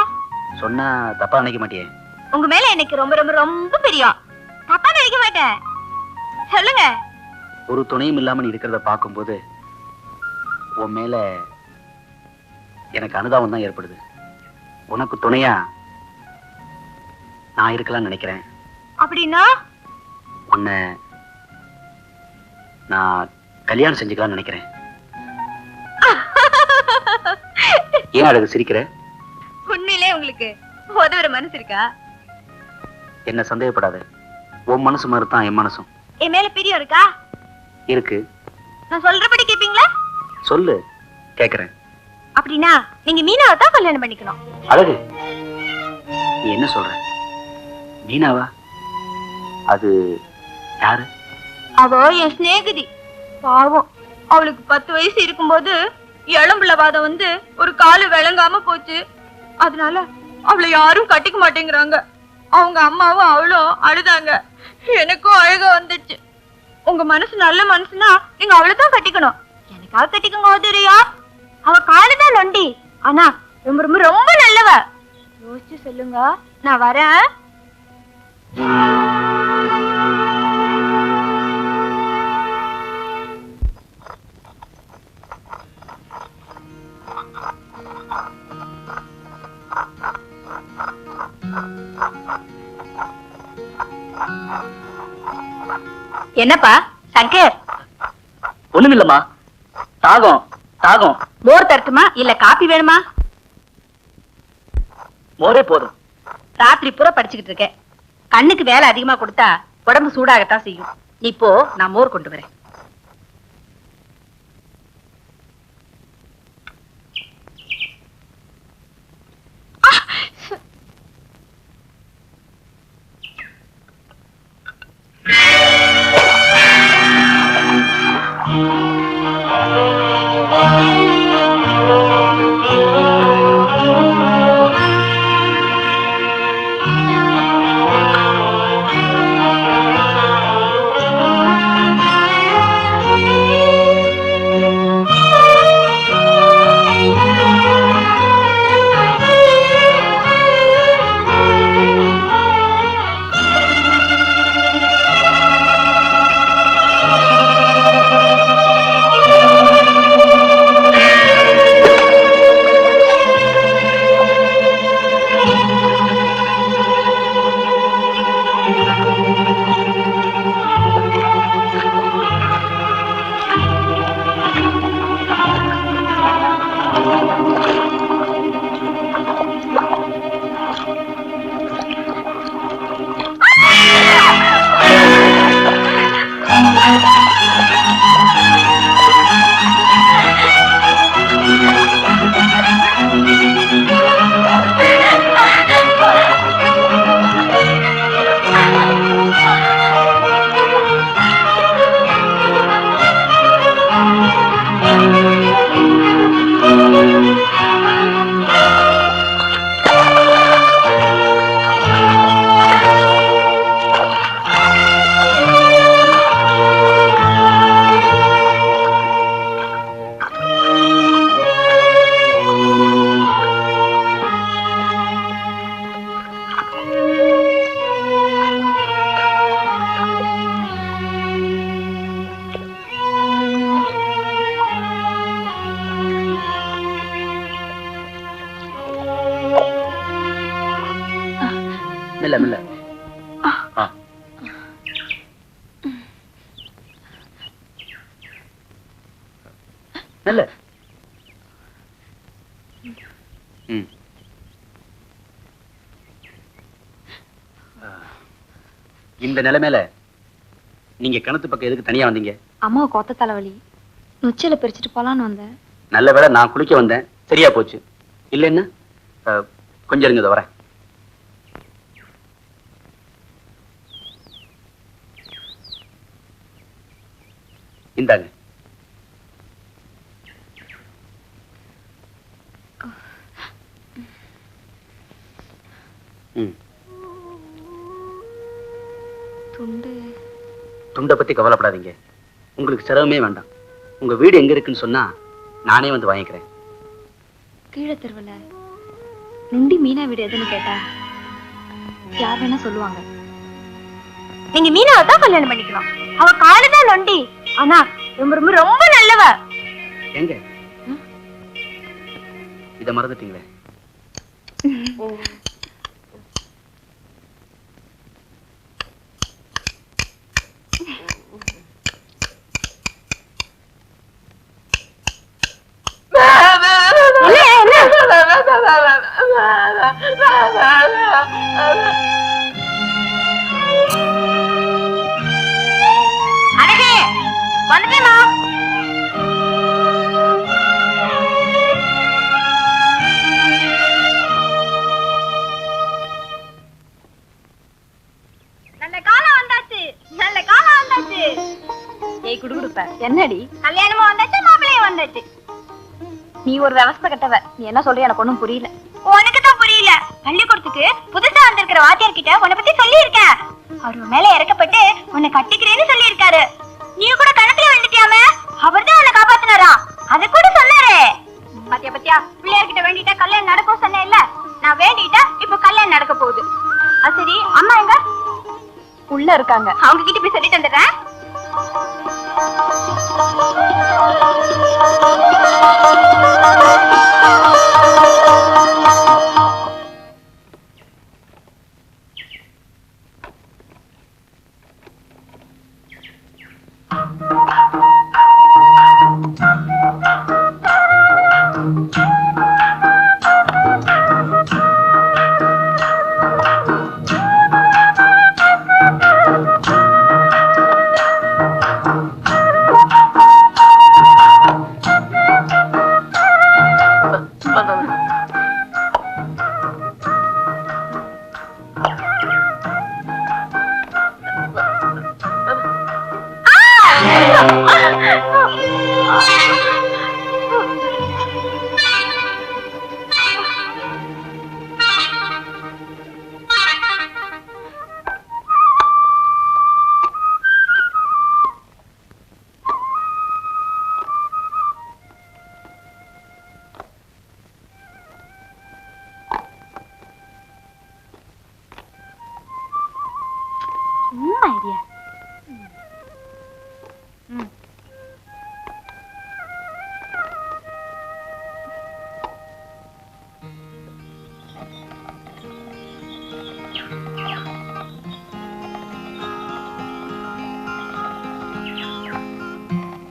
சொன்னா தப்பா நினைக்க மாட்டியே? உங்க மேல எனக்கு ரொம்ப ரொம்ப ரொம்ப பிரியம். தப்பா நினைக்க மாட்டேன். சொல்லுங்க. ஒரு துணையும் இல்லாம நீ இருக்கிறத பார்க்கும்போது உன் மேல எனக்கு அனுதாபம் தான் ஏற்படுது. உனக்கு துணையா நான் இருக்கலாம்னு நினைக்கிறேன். அப்படின்னா உன்னை நான் கல்யாணம் செஞ்சுக்கலாம்னு நினைக்கிறேன். ஏன் அழகு சிரிக்கிற? உண்மையிலே உங்களுக்கு உதவுற மனசு இருக்கா? என்ன சந்தேகப்படாத. உன் மனசு மாதிரி தான் என் மனசும். என் மேல பிரியம் இருக்கா? இருக்கு. நான் சொல்றபடி கேப்பீங்களா? சொல்லு, கேக்குறேன். அப்படின்னா நீங்க மீனாவை தான் கல்யாணம் பண்ணிக்கணும். அழகு, நீ என்ன சொல்ற? மீனாவா? அது யாரு? அவ என் சிநேகிதி. பாவம், அவளுக்கு 10 வயசு இருக்கும்போது இளம்பிள்ளவாதம் வந்து ஒரு காலு விளங்காம போச்சு. அதனால அவளை யாரும் கட்டிக்க மாட்டேங்கிறாங்க. அவங்க அம்மாவும் அவளும் அழுதாங்க. எனக்கும் அழுக வந்துச்சு. உங்க மனசு நல்ல மனசுனா நீங்க அவளை தான் கட்டிக்கணும். எனக்காக கட்டிக்கோங்க ஓதுரியா. அவ காலுதான் நொண்டி, ஆனா ரொம்ப ரொம்ப ரொம்ப நல்லவ. யோசிச்சு சொல்லுங்க, நான் வரேன். என்னப்பா சங்கர்? ஒண்ணுமில்லம்மா, தாகம் தாகம். மோர் தரட்டுமா இல்ல காப்பி வேணுமா? மோரே போதும். ராத்திரி பூரா படிச்சுக்கிட்டு இருக்கேன். கண்ணுக்கு வேலை அதிகமா கொடுத்தா உடம்பு சூடாகத்தான் செய்யும். நீ போ, நான் மோர் கொண்டு வரேன். மெல்ல மெல்ல. மெல்ல. இந்த நிலைமையில நீங்க கிணத்து பக்கம் எதுக்கு தனியா வந்தீங்க? அம்மாவுக்கு கொத்த தலைவலி, நொச்சில பிரிச்சுட்டு போலான்னு வந்தேன். நல்ல வேளை நான் குளிக்க வந்தேன், சரியா போச்சு. இல்லைன்னா கொஞ்சம் இருங்க, வரேன். இந்தாங்க. துண்டை பத்தி கவலைப்படாதீங்க, உங்களுக்கு சிரமமே வேண்டாம். உங்க வீடு எங்க இருக்குன்னு சொன்னா நானே வந்து வாங்கிக்கிறேன். கீழே தெருவுல நொண்டி மீனா வீடு எதுன்னு கேட்டா யார் வேணா சொல்லுவாங்க. நீங்க மீனாவை தான் கல்யாணம் பண்ணிக்கணும். அவ காலதான் நொண்டி, ஆனா ரொம்ப ரொம்ப ரொம்ப நல்லவ. எங்க இத மறந்துட்டீங்களே? அழகே வந்துட்டேமா. நல்ல காலம் வந்தாச்சு, நல்ல காலம் வந்தாச்சு. ஏய் குடுகுடுப்ப, என்னடி கல்யாணமும் வந்தாச்சு, மாப்பிள்ளையும் வந்தாச்சு. நீ ஒரு விவசாய கட்டவ. நீ என்ன சொல்ற எனக்கு ஒண்ணும் புரியல. உனக்கு தான் புரியல. பள்ளிக்கூடத்துக்கு புதுசா வந்திருக்கிற வாத்தியார் கிட்ட உன்னை பத்தி சொல்லி இருக்கேன். அவர் மேல இறக்கப்பட்டு உன்னை கட்டிக்கிறேன்னு சொல்லி இருக்காரு. நீ கூட கணக்குல வந்துட்டியாமே, அவர்தான் உன்னை காப்பாத்தினாரா? அத கூட சொன்னாரு. பாத்தியா பாத்தியா, பிள்ளையார்கிட்ட வேண்டிட்டா கல்யாணம் நடக்கும் சொன்னேன் இல்ல, நான் வேண்டிட்டா இப்ப கல்யாணம் நடக்க போகுது. சரி, அம்மா எங்க? உள்ள இருக்காங்க. அவங்க கிட்ட போய் சொல்லிட்டு வந்துடுறேன். ஐடியா.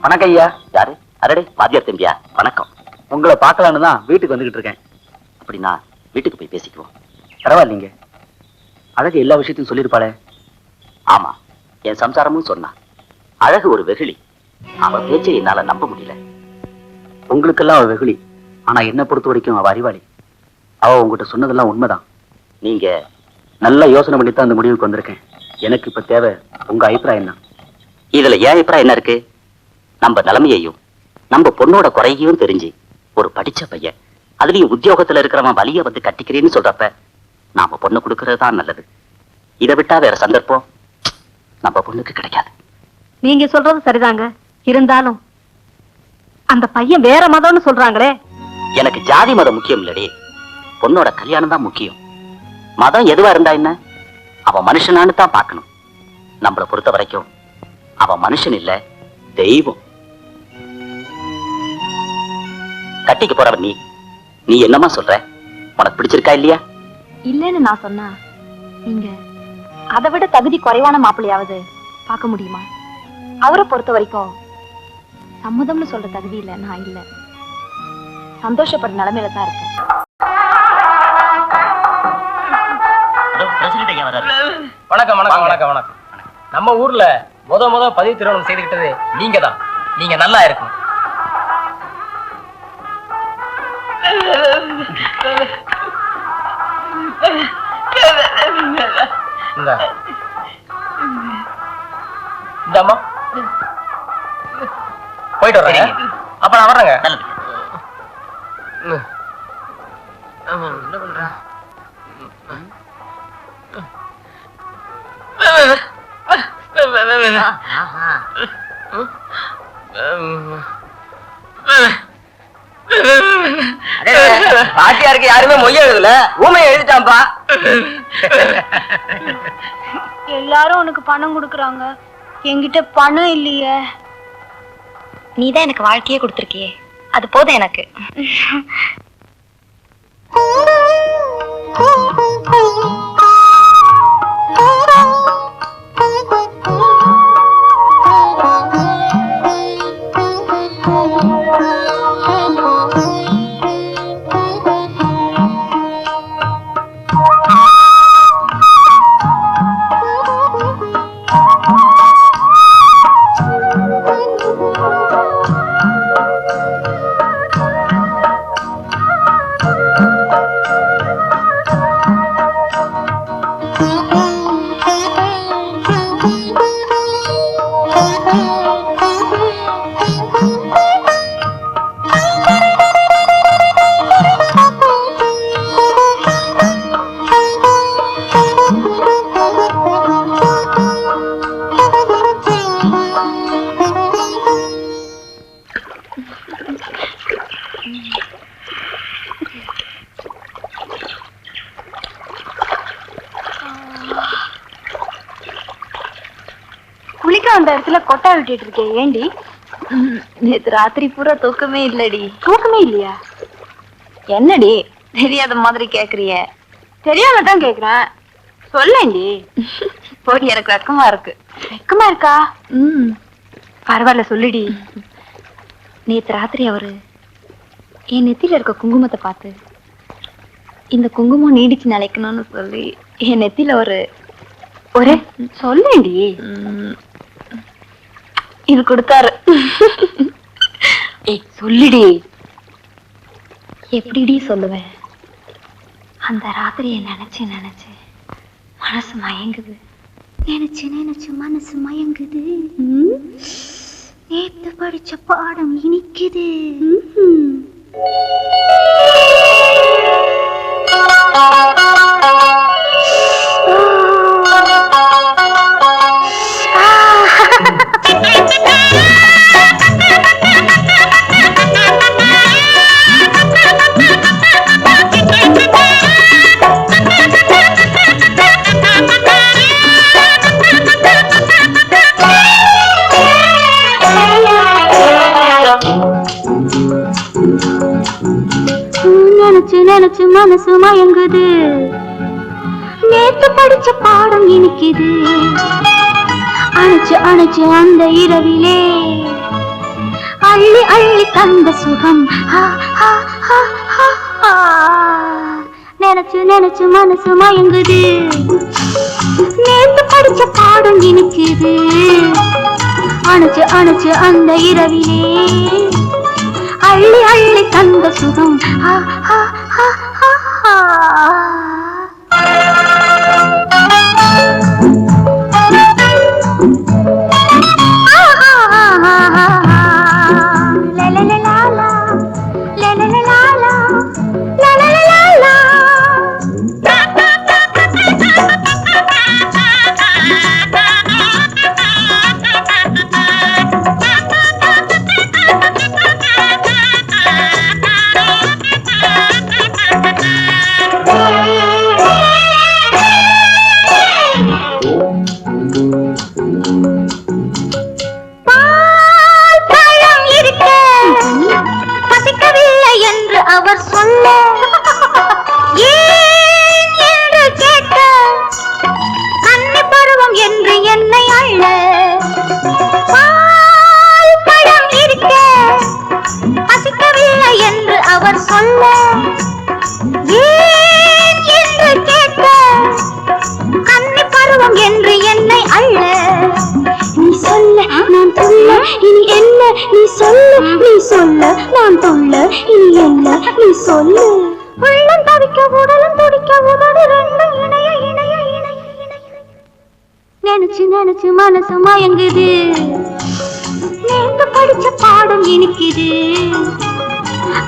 வணக்கம் ஐயா. யாரு? அரடே, வாத்தியார் தம்பியா, வணக்கம். உங்களை பார்க்கலான்னு தான் வீட்டுக்கு வந்துகிட்டு இருக்கேன். அப்படின்னா வீட்டுக்கு போய் பேசிக்குவோம். பரவாயில்லைங்க, அழகு எல்லா விஷயத்தையும் சொல்லியிருப்பாளே. ஆமா, என் சம்சாரமும் சொன்னா. அழகு ஒரு வெகுளி, அவ பேச்சை என்னால நம்ப முடியல. உங்களுக்கெல்லாம் அவ வெகுளி, ஆனா என்ன பொறுத்த வரைக்கும் அவ அறிவாளி. அவ உங்ககிட்ட சொன்னதெல்லாம் உண்மைதான். நீங்க நல்லா யோசனை பண்ணி தான் அந்த முடிவுக்கு வந்திருக்கேன். எனக்கு இப்ப தேவை உங்க அபிப்பிராயம் என்ன? இதுல ஏன் அபிப்பிராயம் என்ன இருக்கு? நம்ம நிலைமையையும் நம்ம பொண்ணோட குறையையும் தெரிஞ்சு ஒரு படிச்ச பையன், அதுலயும் உத்தியோகத்துல இருக்கிறவன் வலிய வந்து கட்டிக்கிறேன்னு சொல்றப்ப நாம பொண்ணு கொடுக்கறது தான் நல்லது. இதை விட்டா வேற சந்தர்ப்பம் நம்ம பொண்ணுக்கு கிடைக்காது. நீங்க சொல்றது சரிதாங்க. இருந்தாலும் அந்த பையன் வேற மதம்னு சொல்றாங்களே. எனக்கு ஜாதி மதம் முக்கியம் இல்லடி, பொண்ணோட கல்யாணம் தான் முக்கியம். மதம் எதுவா இருந்தா என்ன, அவன் மனுஷனான்னு தான் பார்க்கணும். நம்மளை பொறுத்த வரைக்கும் அவன் மனுஷன் இல்ல, தெய்வம். கட்டிக்கு போறவன் நீ என்னமா சொல்ற? உனக்கு பிடிச்சிருக்கா இல்லையா? இல்லன்னு நான் சொன்னா நீங்க அதை விட தகுதி குறைவான மாப்பிள்ளையாவது பார்க்க முடியுமா? அவரை பொறுத்த வரைக்கும் சம்மதம்னு சொல்ற தகுதியில நான் இல்ல. சந்தோஷப்படுற நிலைமையில தான் இருக்கேன். வணக்கம் வணக்கம் வணக்கம் வணக்கம். நம்ம ஊர்ல முத பதிவு திருமணம் செய்துக்கிட்டது நீங்க தான். நீங்க நல்லா இருக்கும். இந்த அம்மா போயிட்டு வர்றேங்க. அப்ப நான் வர்றேங்க. என்ன பண்ற? பாட்டியாருக்கு யாருமே மொய் எழுதல, ஊமையை எழுதிட்டான்பா. எல்லாரும் உனக்கு பணம் கொடுக்கறாங்க, என்கிட்ட பணம் இல்லையே. நீதான் எனக்கு வாழ்க்கையே கொடுத்துருக்கியே, அது போதும் எனக்கு. குளிக்க அந்த இடத்துல கொட்டா விட்டுட்டு இருக்கேன். ஏண்டி? நேத்து ராத்திரி பூரா தூக்கமே இல்லடி. தூக்கமே இல்லையா? என்னடி தெரியாத மாதிரி கேக்குறிய? தெரியாம தான் கேக்குறேன், சொல்லேண்டி. போடி, எனக்கு வெக்கமா இருக்கு. வெக்கமா இருக்கா? பரவாயில்ல, சொல்லுடி. நேத்து ராத்திரி அவரு என் நெத்தியில இருக்க குங்குமத்தை பார்த்து இந்த குங்குமம் நீடிச்சு நிலைக்கணும்னு சொல்லி என் நெத்தியில ஒரு சொல்லேண்டி. இது கொடுத்தாரு. ஏய், சொல்லுடி. எப்படிடி சொல்லுவேன்? அந்த ராத்திரியை நினைச்சு நினைச்சு மனசு மயங்குது. நினைச்சு நினைச்சு மனசு மயங்குது. நேத்து படிச்ச பாடம் இனிக்குது. நினைச்சு நினைச்சு மனசு மயங்குது. நேத்து படிச்ச பாடம் இனிக்குது. அணைச்சு அணைச்சு அந்த இரவிலே அள்ளி அள்ளி தந்த சுகம். நினைச்சு நினைச்சு மனசு மயங்குது. நேத்து படிச்ச பாடம் இனிக்குது. அணைச்சு அணைச்சு அந்த இரவிலே அள்ளி அள்ளி தந்த சுகம். நீ சொல்லு நீ சொல்ல நான் தொல்ல இனி என்ன நீ சொல்லு உள்ளம் தவிக்க உடலும் துடிக்க உதடு ரெண்டும் இணைய இணைய இணைய இணைய நினைச்சு நினைச்சு மனசு மயங்குது நேத்து படிச்ச பாடம் இனிக்குது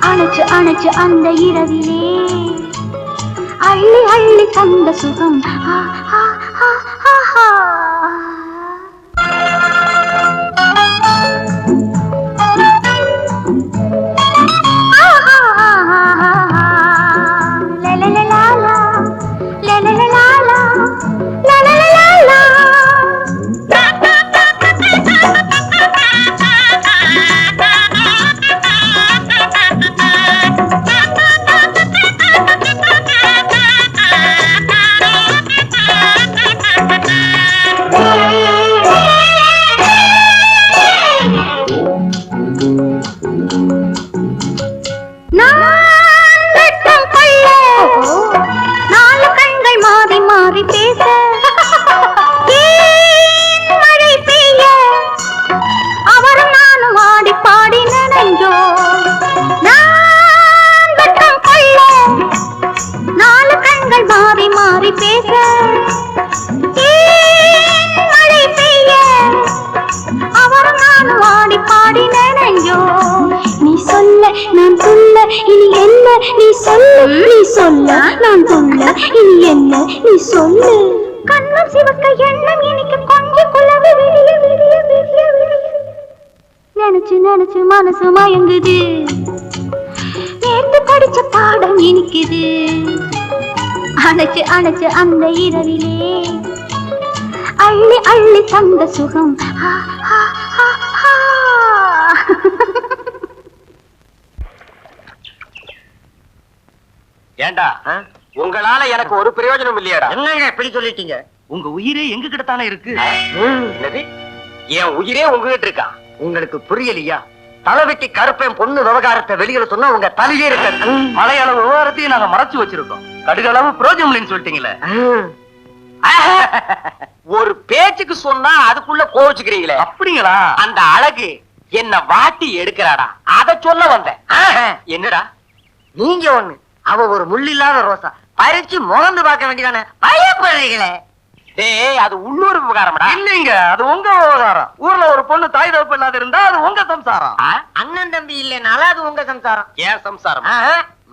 அணைச்சு அணைச்சு அந்த இரவிலே அள்ளி அள்ளி தந்த சுகம் நான் சொல்ல இனி என்ன நீ சொல்லு கண்ணம் சிவக்க எண்ணம் எனக்கு கொஞ்சம் குலவு விடிய விடிய விடிய விடிய நினைச்சு நினைச்சு மனசு மயங்குது நேர்ந்து படிச்ச பாடம் இனிக்குது அணைச்சு அணைச்சு அந்த இரவிலே அள்ளி அள்ளி தந்த சுகம் ஏண்டா உங்களால எனக்கு ஒரு பிரயோஜனம் இல்லையாடா? என்னங்க இப்படி சொல்லிட்டீங்க? உங்க உயிரே எங்க கிட்ட தானே இருக்கு. என்னது? என் உயிரே உங்ககிட்ட இருக்கா? உங்களுக்கு புரியலையா? தலைவெட்டி கருப்பேன் பொண்ணு விவகாரத்தை வெளியில சொன்னா உங்க தலையே இருக்க. மலையாளம் விவகாரத்தையும் நாங்க மறைச்சு வச்சிருக்கோம். கடுகளவு புரோஜனம் சொல்லிட்டீங்களே. ஒரு பேச்சுக்கு சொன்னா அதுக்குள்ள கோவிச்சுக்கிறீங்களே. அப்படிங்களா? அந்த அழகு என்ன வாட்டி எடுக்கிறாடா, அத சொல்ல வந்தேன். என்னடா நீங்க ஒண்ணு, அவ ஒரு முள்ளில்லாத ரோசா. பறிச்சு முகந்து பார்க்க வேண்டியதானே. பயப்படுறீங்களே. டேய், அது உள்ளூர் விவகாரம்டா. இல்லைங்க, அது உங்க விவகாரம். ஊர்ல ஒரு பொண்ணு தாய் தகப்பு இல்லாத இருந்தா அது உங்க சம்சாரம். அண்ணன் தம்பி இல்லைனாலும் அது உங்க சம்சாரம். ஏன் சம்சாரம்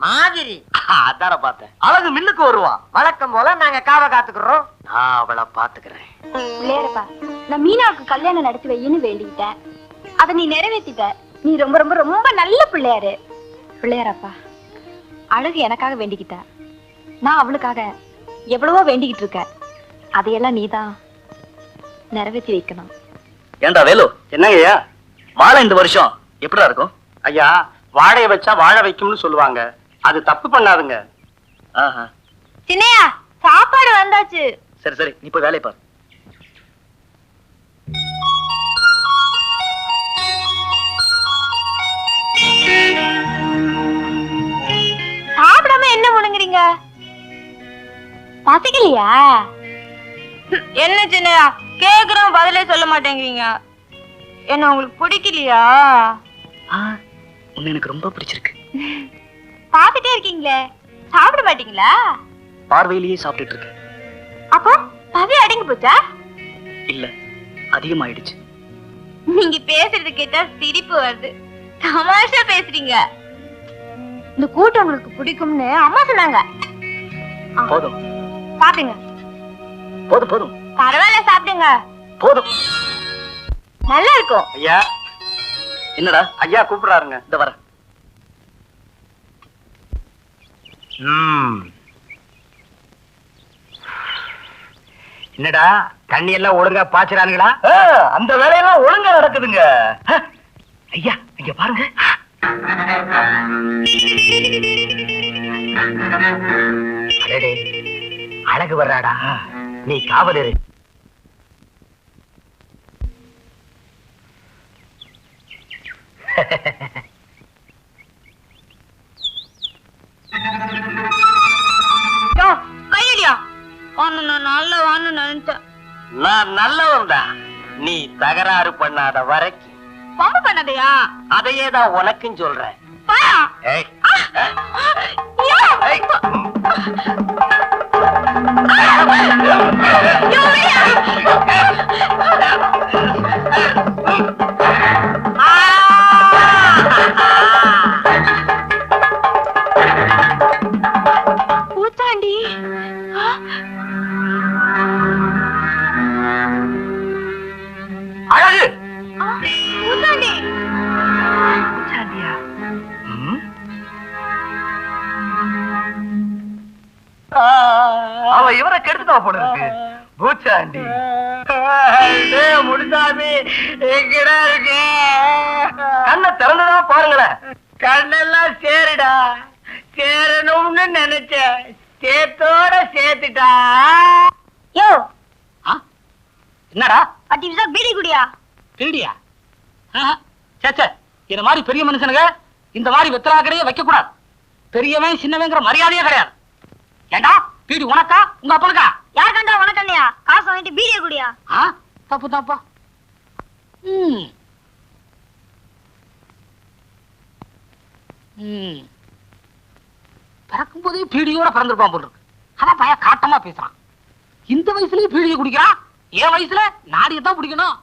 மாதிரி? அதார பார்த்தேன். அழகு மில்லுக்கு வருவான். வழக்கம் போல நாங்க காவ காத்துக்கிறோம். நான் அவளை பாத்துக்கிறேன். பிள்ளையாரப்பா, நான் மீனாவுக்கு கல்யாணம் நடத்தி வையின்னு வேண்டிக்கிட்டேன். அதை நீ நிறைவேற்றிட்ட. நீ ரொம்ப ரொம்ப ரொம்ப நல்ல பிள்ளையாரு. பிள்ளையாரப்பா, அழகு எனக்காக வேண்டிக்கிட்ட, நான் அவளுக்காக எவ்வளவோ வேண்டிக்கிட்டு இருக்கேன். அதையெல்லாம் நீதான் நிறைவேற்றி வைக்கணும். ஏண்டா வேலு, என்னங்கய்யா? வாழை இந்த வருஷம் எப்படிடா இருக்கும்? ஐயா, வாழைய வச்சா வாழ வைக்கும்னு சொல்லுவாங்க. அது தப்பு பண்ணாதுங்க. சின்னையா, சாப்பாடு வந்தாச்சு. சரி சரி, நீ போய் வேலையை பாரு. சாப்பிடாம என்ன முழுங்குறீங்க? பசிக்கலையா? என்ன சின்னையா, கேக்குறோம் பதிலே சொல்ல மாட்டேங்கிறீங்க. என்ன உங்களுக்கு பிடிக்கலையா? உன்னை எனக்கு ரொம்ப பிடிச்சிருக்கு. பாத்துட்டே இருக்கீங்களே, சாப்பிட மாட்டீங்களா? பார்வையிலேயே சாப்பிட்டுட்டு இருக்கேன். அப்போ பவி அடங்கி போச்சா? இல்ல, அதிகமாயிடுச்சு. நீங்க பேசுறது கேட்டா சிரிப்பு வருது. தமாஷா பேசுறீங்க. இந்த கூட்டம் உங்களுக்கு பிடிக்கும்னு அம்மா சொன்னாங்க. போதும் சாப்பிடுங்க. போதும் போதும், பரவாயில்ல, சாப்பிடுங்க. போதும். நல்லா இருக்கும். ஐயா, என்னடா? ஐயா கூப்பிடுறாருங்க. இந்த வர. என்னடா, தண்ணி எல்லாம் ஒழுங்கா பாய்ச்சறானுங்களா? அந்த வேலையெல்லாம் ஒழுங்கா நடக்குதுங்க. ஐயா, இங்க பாருங்க. அடடே, அழகு வர்றாடா. நீ காவல் இரு. கையடியா, நான் நல்லவான்னு நினைச்சேன். நான் நல்லவன் தான். நீ தகராறு பண்ணாத வரைக்கும் பம்பு பண்ணதையா? அதையே தான் உனக்கும் சொல்றேன். ஏய், ஏய். பூச்சாண்டி அழகு பூச்சாண்டி அவ இவரை கெடுத்துட்டா போல இருக்கு. பூச்சாண்டி முடிஞ்சாமி எங்கடா இருக்கு? கண்ணை திறந்துதான் பாருங்களேன். கண்ணெல்லாம் சேருடா. சேரணும்னு நினைச்சேன், சேத்தோட சேர்த்துட்டா. யோ என்னடா 10 நிமிஷம் பீடி குடியா? திருடியா? சேச்சே, இந்த மாதிரி பெரிய மனுஷனுங்க இந்த மாதிரி வெத்தலா கடையே வைக்க கூடாது. பெரியவன் சின்னவங்கிற மரியாதையே கிடையாது. ஏண்டா பீடி உனக்கா உங்க அப்பனுக்கா? யார் கண்டா உனக்கு இல்லையா? காசு வாங்கிட்டு பீடியை குடியா? தப்பு தப்பா. பிறக்கும் போதே பீடியோட பிறந்திருப்பான் போல் இருக்கு. அதான் பையன் காட்டமா பேசுறான். இந்த வயசுலயே பீடியை குடிக்கிறான். என் வயசுல நாடியத்தான் குடிக்கணும்.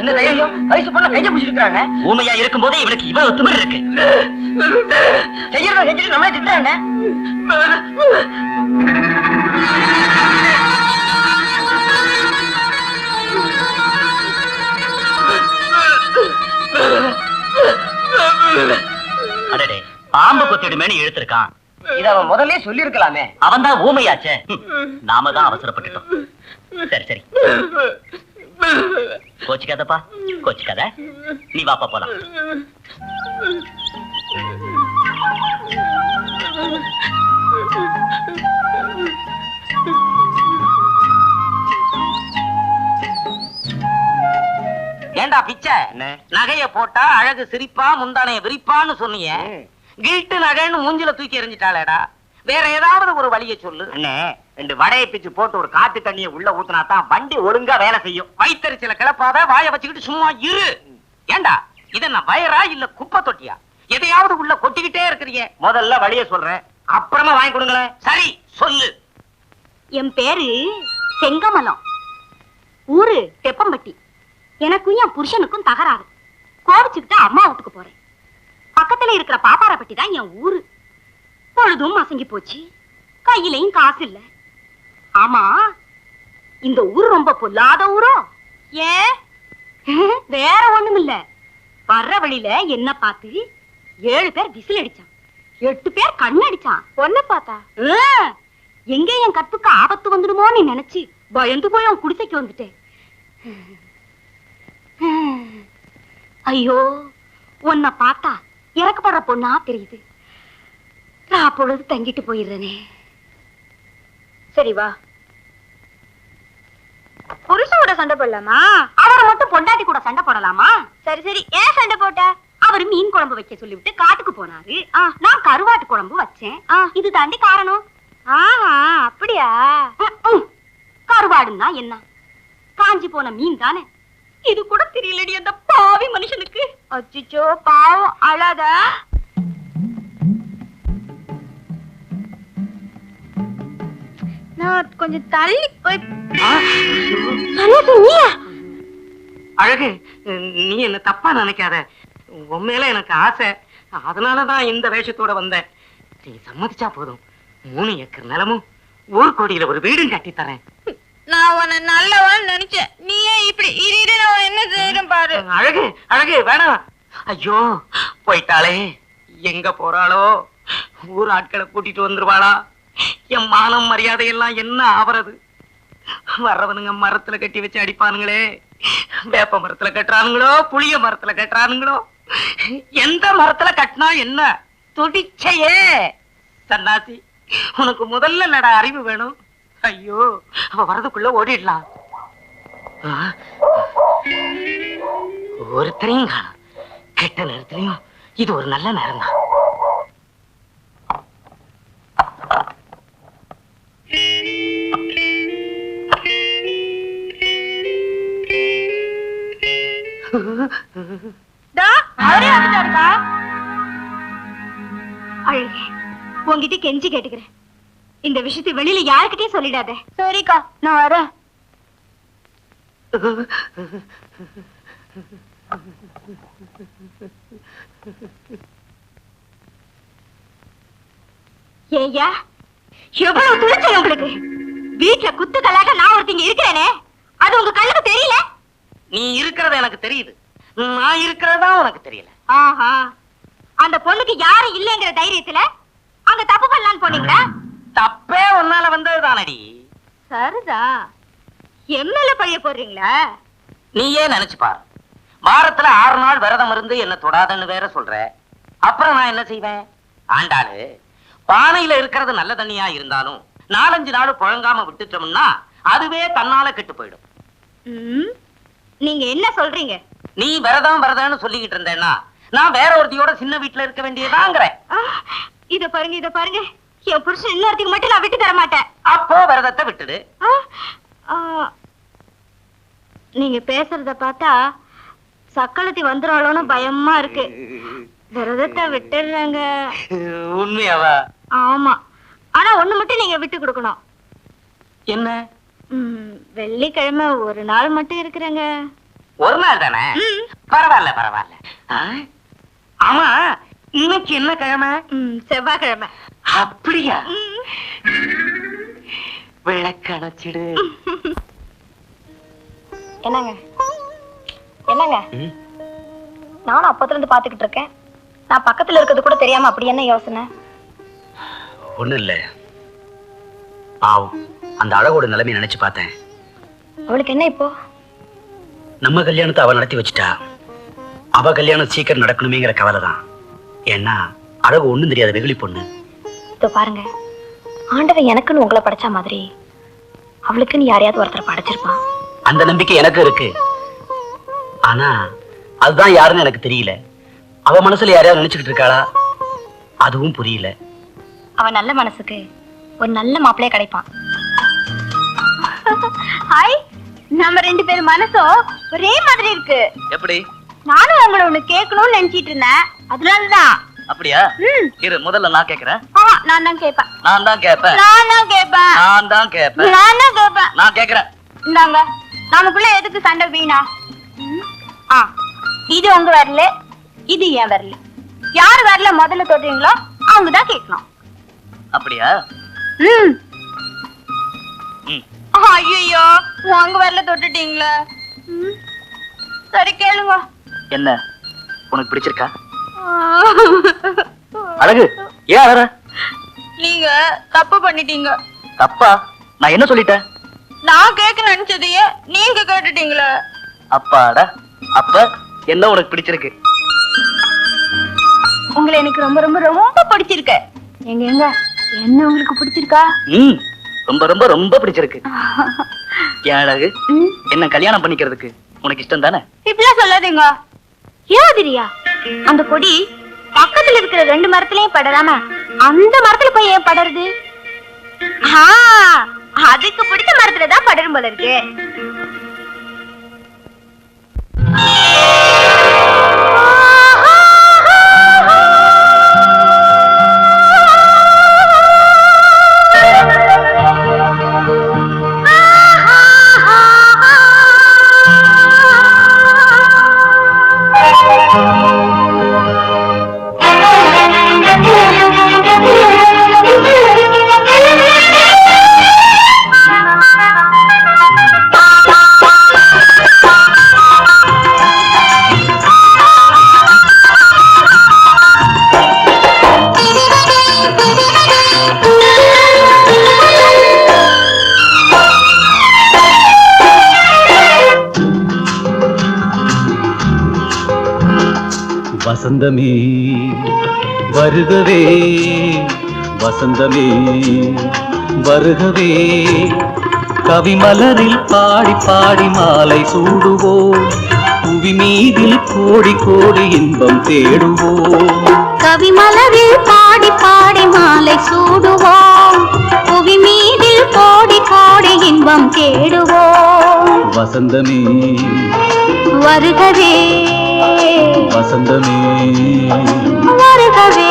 என்ன தைரியம்? வயசு பொண்ண கைய பிடிச்சிருக்காங்க. ஊமையா இருக்கும் போதே இவளுக்கு இவ்வளவு திமிரு இருக்கு. செய்யறத செஞ்சுட்டு நம்மளே திட்டாங்க. அடடே, பாம்பு கொத்திடுமேனு இழுத்திருக்கான். இத அவன் முதல்ல சொல்லி இருக்கலாமே. அவன் தான் ஊமையாச்சே. நாம தான் அவசரப்பட்டுட்டோம். சரி சரி, கோச்சிக்காதப்பா, கோச்சிக்காத. நீ வாப்பா போலாம். ஏண்டா பிச்சை, நகைய போட்டா அழகு சிரிப்பா முந்தானைய விரிப்பான்னு சொன்னீங்க. கில்ட்டு நகைன்னு மூஞ்சில தூக்கி எறிஞ்சிட்டாளேடா. வேற ஏதாவது ஒரு வழியை சொல்லு. என்ன, 2 வடையை பிச்சு போட்டு ஒரு காட்டு தண்ணியை உள்ள ஊத்துனா தான் வண்டி ஒழுங்கா வேலை செய்யும். வயித்தறிச்சல கிளப்பாத, வாயை வச்சுக்கிட்டு சும்மா இரு. ஏண்டா இது என்ன வயரா இல்ல குப்பை தொட்டியா? எதையாவது உள்ள கொட்டிக்கிட்டே இருக்கிறீங்க. முதல்ல வழிய சொல்றேன், அப்புறமா வாங்கி கொடுங்களேன். சரி சொல்லு. என் பேரு செங்கமலம், ஊரு தெப்பம்பட்டி. எனக்கும் என் புருஷனுக்கும் தகராறு. கோவிச்சுக்கிட்டு அம்மா வீட்டுக்கு போறேன். பக்கத்துல இருக்கிற பாப்பாரப்பட்டி தான் என் ஊரு. பொழுதும் மசங்கி போச்சு, கையிலையும் காசு இல்ல. ஆமா, இந்த ஊரு ரொம்ப பொல்லாத ஊரோ? ஏன்? வேற ஒண்ணும் இல்ல. வர்ற வழியில என்ன பார்த்து 7 பேர் விசில் அடிச்சான், 8 பேர் கண்ணு அடிச்சான். ஒன்ன பார்த்தா எங்க என் கற்புக்கு ஆபத்து வந்துடுமோன்னு நினைச்சு பயந்து போய் அவன் குடிசைக்கு வந்துட்டேன். ஐயோ, உன்னை பார்த்தா இறக்கப்படுற பொண்ணா தெரியுது. நான் பொழுது தங்கிட்டு போயிடுறேனே. சரி வா. புருஷனோட சண்டை போடலாமா? அவரை மட்டும் பொண்டாட்டி கூட சண்டை போடலாமா? சரி சரி, ஏன் சண்டை போட்ட? அவரு மீன் குழம்பு வைக்க சொல்லிவிட்டு காட்டுக்கு போனாரு. நான் கருவாட்டு குழம்பு வச்சேன். இது தாண்டி காரணம். ஆஹா, அப்படியா? கருவாடுன்னா என்ன? காஞ்சி போன மீன் தானே. இது கூட தெரியலடி அந்த பாவி மனுஷனுக்கு. அச்சோ பாவம், அழாத. நான் கொஞ்சம் தள்ளி போய். அழகு, நீ என்ன தப்பா நினைக்காத. உன் மேல எனக்கு ஆசை, அதனாலதான் இந்த வேஷத்தோட வந்தேன். நீ சம்மதிச்சா போதும், 3 ஏக்கர் நிலமும் ஊர்கோடியில ஒரு வீடும் கட்டி தரேன். நான் உன்னை நல்லவன் நினைச்சேன், நீயே இப்படி இரு. நான் என்ன செய்யறேன் பாரு. அழகு அழகு வேணாம். ஐயோ போயிட்டாளே, எங்க போறாளோ? ஊர் ஆட்களை கூட்டிட்டு வந்துருவாளா? என் மானம் மரியாதை எல்லாம் என்ன ஆவறது? வர்றவனுங்க மரத்துல கட்டி வச்சு அடிப்பானுங்களே. வேப்ப மரத்துல கட்டுறானுங்களோ, புளிய மரத்துல கட்டுறானுங்களோ, எந்த மரத்துல கட்டினா என்ன? துடிச்சையே சன்னாசி, உனக்கு முதல்ல நட அறிவு வேணும். ஐயோ, அவ வரதுக்குள்ள ஓடிடலாம். ஒருத்தரையும் காணும். கெட்ட நேரத்திலையும் இது ஒரு நல்ல நேரம் தான். அழகே, உன்கிட்ட கெஞ்சி கேட்டுக்கிறேன், இந்த விஷயத்தை வெளியில யாருக்கிட்டையும் சொல்லிடாத. சரிக்கா, நான் வரேன். ஏய்யா, எவ்வளவு துணிச்சல் உங்களுக்கு! வீட்டுல குத்துக்களாக நான் ஒருத்தங்க இருக்கிறேனே, அது உங்க கண்ணுக்கு தெரியல? நீ இருக்கிறது எனக்கு தெரியுது, நான் இருக்கிறதா உனக்கு தெரியல. ஆஹா, அந்த பொண்ணுக்கு யாரும் இல்லைங்கிற தைரியத்துல அங்க தப்பு பண்ணலான்னு போனீங்களா? தப்பே உன்னால வந்ததுதானடி. சரிதா, எம்எல்ஏ பழைய போடுறீங்களா? நீயே நினைச்சு பாரு, வாரத்துல 6 நாள் விரதம் இருந்து என்ன தொடாதன்னு வேற சொல்ற. அப்புறம் நான் என்ன செய்வேன்? ஆண்டாளு, பானையில இருக்கிறது நல்ல தண்ணியா இருந்தாலும் 4-5 நாள் புழங்காம விட்டுட்டோம்னா அதுவே தன்னால கெட்டு போயிடும். நீங்க என்ன சொல்றீங்க? நீ விரதம்னு சொல்லிக்கிட்டு இருந்தேன்னா நான் வேற ஒருத்தியோட சின்ன வீட்டுல இருக்க வேண்டியதாங்கிறேன். இத பாருங்க, இத பாருங்க, என் புருஷன் இன்னொருத்துக்கு மட்டும் நான் விட்டு தர மாட்டேன். அப்போ விரதத்தை விட்டுடு. நீங்க பேசுறத பார்த்தா சக்களத்தி வந்துறாளோன்னு பயமா இருக்கு. விரதத்தை விட்டுடுறாங்க. உண்மையாவா? ஆமா, ஆனா ஒண்ணு மட்டும் நீங்க விட்டு கொடுக்கணும். என்ன? வெள்ளிக்கிழமை ஒரு நாள் மட்டும் இருக்கிறேங்க. ஒரு நாள் தானே? பரவாயில்ல பரவாயில்ல. ஆமா, இன்னைக்கு என்ன கிழமை? செவ்வாய்க்கிழமை. அப்படியா? விளக்கணைச்சிடு. என்னங்க என்னங்க, நானும் அப்பத்துல இருந்து பாத்துக்கிட்டு இருக்கேன். நான் பக்கத்துல இருக்கிறது கூட தெரியாம அப்படி என்ன யோசனை? ஒண்ணும் இல்ல, பாவம் அந்த அழகோட நிலைமை நினைச்சு பார்த்தேன். அவளுக்கு என்ன இப்போ? நம்ம கல்யாணத்தை அவ நடத்தி வச்சுட்டா, அவ கல்யாணம் சீக்கிரம் நடக்கணுமேங்கிற கவலை தான். ஏன்னா அழகு ஒண்ணும் தெரியாத வெகுளி பொண்ணு. இதோ பாருங்க, ஆண்டவன் எனக்குன்னு உங்களை படைச்சா மாதிரி அவளுக்குன்னு யாரையாவது ஒருத்தர் படைச்சிருப்பான். அந்த நம்பிக்கை எனக்கு இருக்கு. ஆனா அதுதான் யாருன்னு எனக்கு தெரியல. அவ மனசுல யாரையாவது நினைச்சுக்கிட்டு இருக்காளா, அதுவும் புரியல. அவன் நல்ல மனசுக்கு ஒரு நல்ல மாப்பிள்ளைய கிடைப்பான். ஹாய், நம்ம 2 பேர் மனசும் ஒரே மாதிரி இருக்கு. எப்படி? நானும் உங்களை ஒண்ணு கேட்கணும்னு நினைச்சிட்டு இருந்தேன், அதனாலதான். அப்படியா? இரு, முதல்ல நான் கேக்குறேன். நான் தான் கேட்பேன். நான் தான் கேட்பேன். நான் தான் கேட்பேன். நான் தான் கேட்பேன். நான் தான் கேட்பேன். நான் கேக்குறேன். இந்தாங்க, நமக்குள்ள எதுக்கு சண்டை வீணா? இது உங்க வரல, இது ஏன் வரல. யாரு வரல முதல்ல தொடுறீங்களோ அவங்கதான் கேட்கணும். அப்படியா? ஐயோ, உங்க வரல தொட்டுட்டீங்களா? சரி கேளுங்க. என்ன உனக்கு பிடிச்சிருக்கா? அழகு, ஏன் அழற? நீங்க தப்பு பண்ணிட்டீங்க. தப்பா? நான் என்ன சொல்லிட்டேன்? நான் கேட்க நினைச்சதையே நீங்க கேட்டுட்டீங்களா? அப்பாடா, அப்ப என்ன உனக்கு பிடிச்சிருக்கு? உங்களை எனக்கு ரொம்ப ரொம்ப ரொம்ப பிடிச்சிருக்கு. எங்க எங்க என்ன உங்களுக்கு பிடிச்சிருக்கா? ரொம்ப ரொம்ப ரொம்ப பிடிச்சிருக்கு. ஏன் அழகு, என்ன கல்யாணம் பண்ணிக்கிறதுக்கு உனக்கு இஷ்டம் தானே? இப்படிலாம் சொல்லாதீங்க. ஏதிரியா, அந்த கொடி பக்கத்துல இருக்கிற 2 மரத்துலயும் படராம அந்த மரத்துல போய் ஏன் படருது? அதுக்கு பிடிச்ச மரத்துலதான் படரும் போல இருக்கு. வசந்தமே வருகவே, வசந்தமே வருகவே, கவிமலரில் பாடி பாடி மாலை சூடுவோம், புவி மீதில் கோடி கோடி இன்பம் தேடுவோம். கவிமலரில் பாடி பாடி மாலை சூடுவோம், புவி மீதில் கோடி கோடி இன்பம் தேடுவோம். வசந்தமே வருகவே, வசந்தமே வருகவே.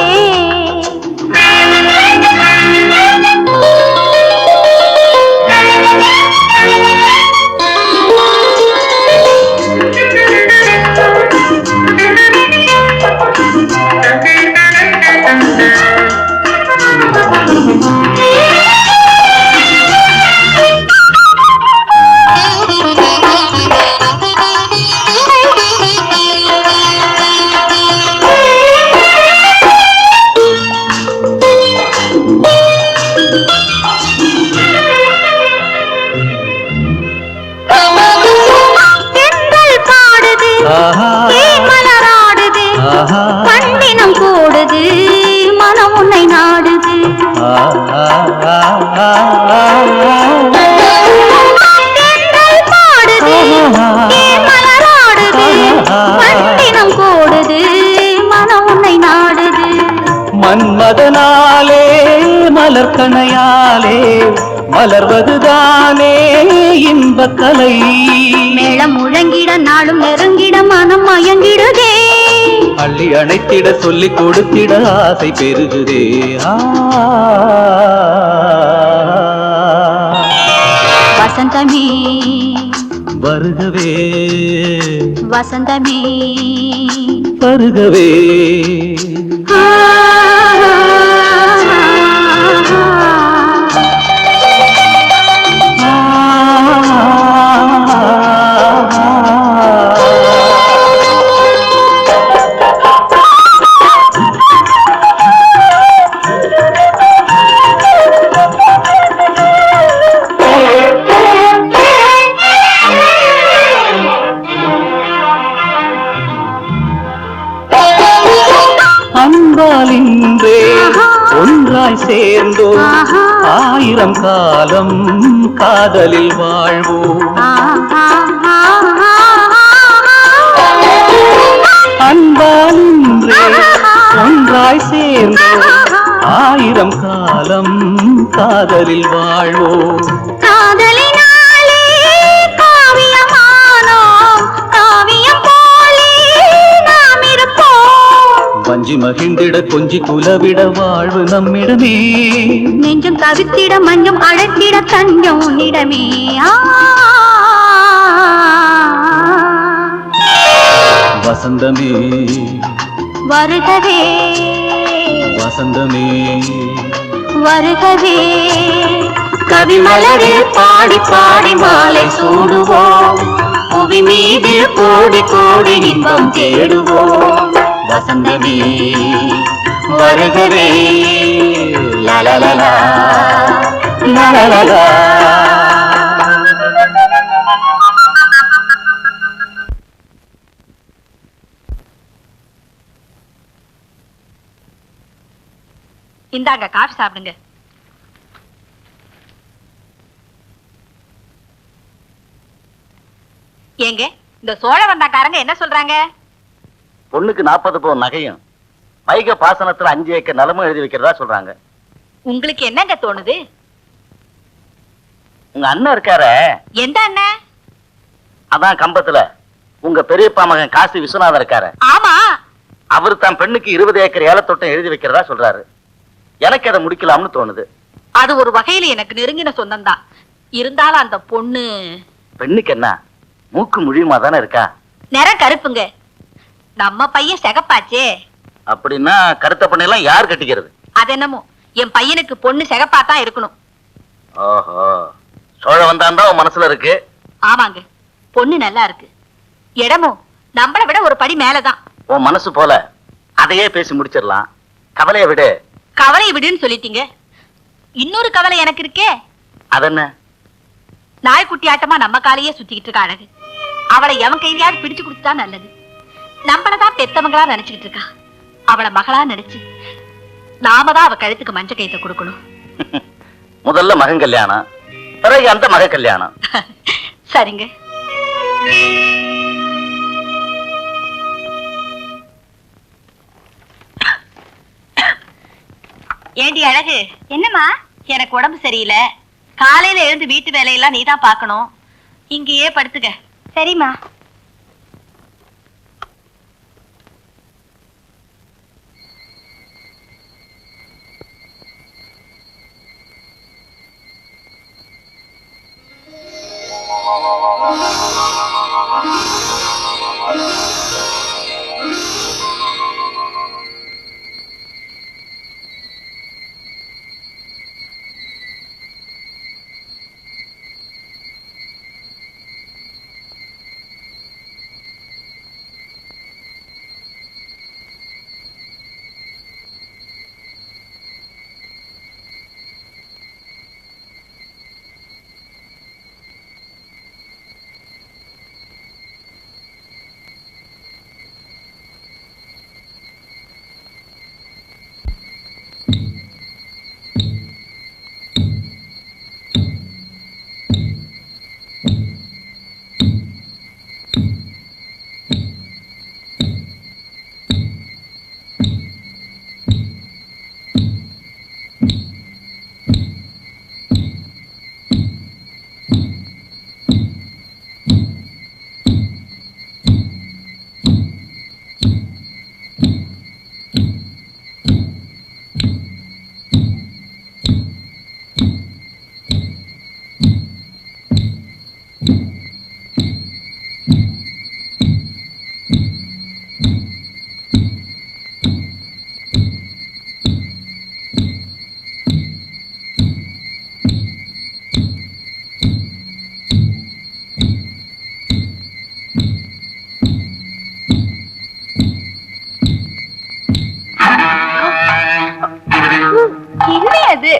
பண்டினம் கூடுது, மனம் உன்னை நாடுது. பாடுது, மலராடுது, பண்டினம் கூடுது, மனம் உன்னை நாடுது. மன்மதனாலே மலர்கணையாலே மலர்வதுதானே இன்பக்கலை. மேளம் முழங்கிட நாளும் நெருங்கிட மனம் மயங்கிடுதே, அள்ளி அணைத்திட சொல்லிக் கொடுத்திட ஆசை பெருகுதே. வசந்தமே வருகவே, வசந்தமே வருகவே. அன்பாலின்றே ஒன்றாய் சேர்ந்தோ, ஆயிரம் காலம் காதலில் வாழ்வோம். அன்பாலின்றே ஒன்றாய் சேர்ந்தோ, ஆயிரம் காலம் காதலில் வாழ்வோம். காதலினாலே காவியமானோம், காவியம் போலே நாம் இருப்போம். வஞ்சி மகிழ்ந்திட கொஞ்சி குலவிட வாழ்வு நம்மிடமே, நெஞ்சம் தவித்திட மஞ்சம் அழைத்திட தஞ்சம் உன்னிடமே. வசந்தமே வருகவே, வசந்தமே வருகவே, கவிமலரில் பாடி பாடி மாலை சூடுவோம், புவி மீதில் கோடி கோடி இன்பம் தேடுவோம். வசந்தமே வருகவே, லலலலா லலலலா. இந்தாங்க காஃபி சாப்பிடுங்க. ஏங்க இந்த சோழ வந்தாக்காரங்க என்ன சொல்றாங்க? பொண்ணுக்கு 40 பவுன் நகையும் வைக பாசனத்துல 5 ஏக்கர் நிலமும் எழுதி வைக்கிறதா சொல்றாங்க. உங்களுக்கு என்னங்க தோணுது? உங்க அண்ணன் இருக்காரு. எந்த அண்ணன்? அதான் கம்பத்துல உங்க பெரியப்பா மகன் காசி விஸ்வநாதன் இருக்காரு. ஆமா, அவர் தான் பெண்ணுக்கு 20 ஏக்கர் ஏலத்தோட்டம் எழுதி வைக்கிறதா சொல்றாரு. எனக்கு அதை முடிக்கலாம்னு தோணுது. அது ஒரு வகையில எனக்கு நெருங்கின சொந்தம் தான். இருந்தாலும் அந்த பொண்ணு பெண்ணுக்கு என்ன மூக்கு முழியுமா தானே இருக்கா? நிறம் கருப்புங்க. நம்ம பையன் சிகப்பாச்சே. அப்படின்னா கருத்த பண்ணெல்லாம் யார் கட்டிக்கிறது? அது என்னமோ என் பையனுக்கு பொண்ணு சிகப்பாத்தான் இருக்கணும். ஓஹோ, சோழ வந்தான் உன் மனசுல இருக்கு. ஆமாங்க, பொண்ணு நல்லா இருக்கு. இடமும் நம்மளை விட ஒரு படி மேலதான். உன் மனசு போல அதையே பேசி முடிச்சிடலாம். கவலைய விடு. கவலையை விடுன்னு சொல்லிட்டீங்க. இன்னொரு கவலை எனக்கு இருக்கே. அதென்ன? நாய்க்குட்டி ஆட்டமா நம்ம காலையே சுத்திக்கிட்டு இருக்க அழகு. அவளை எவன் கையிலையாவது பிடிச்சு கொடுத்தா நல்லது. நம்மளதான் பெத்தவங்களா நினைச்சுக்கிட்டு இருக்கா. அவளை மகளா நினைச்சு நாம தான் அவ கழுத்துக்கு மஞ்ச கைத்தை கொடுக்கணும். முதல்ல மகன் கல்யாணம், பிறகு அந்த மக கல்யாணம். சரிங்க. ஏண்டி அழகு? என்னம்மா? எனக்கு உடம்பு சரியில்லை. காலையில எழுந்து வீட்டு வேலையெல்லாம் நீதான் பாக்கணும். இங்கேயே படுத்துக்க. சரிம்மா. அது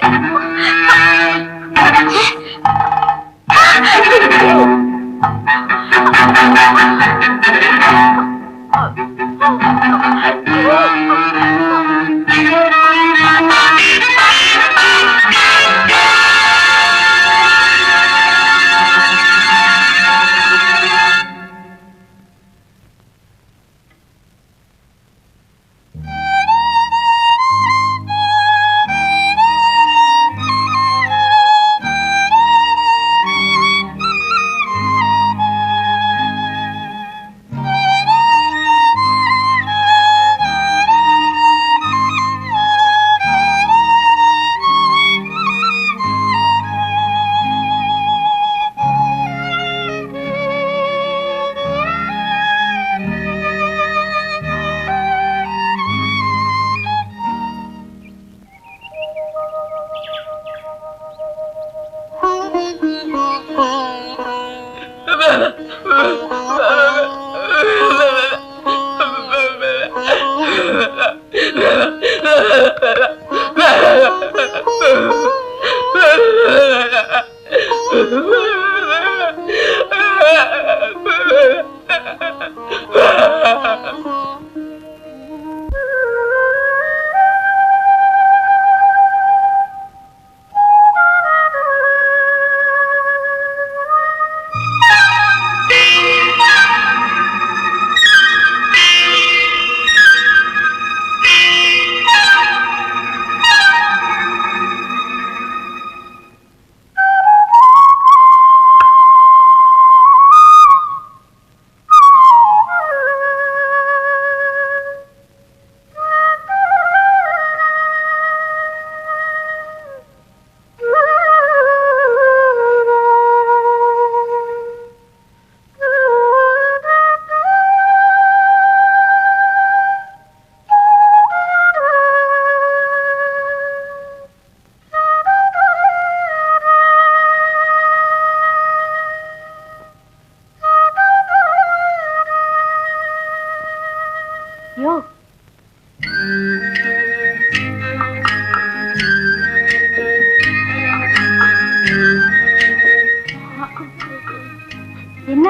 என்ன?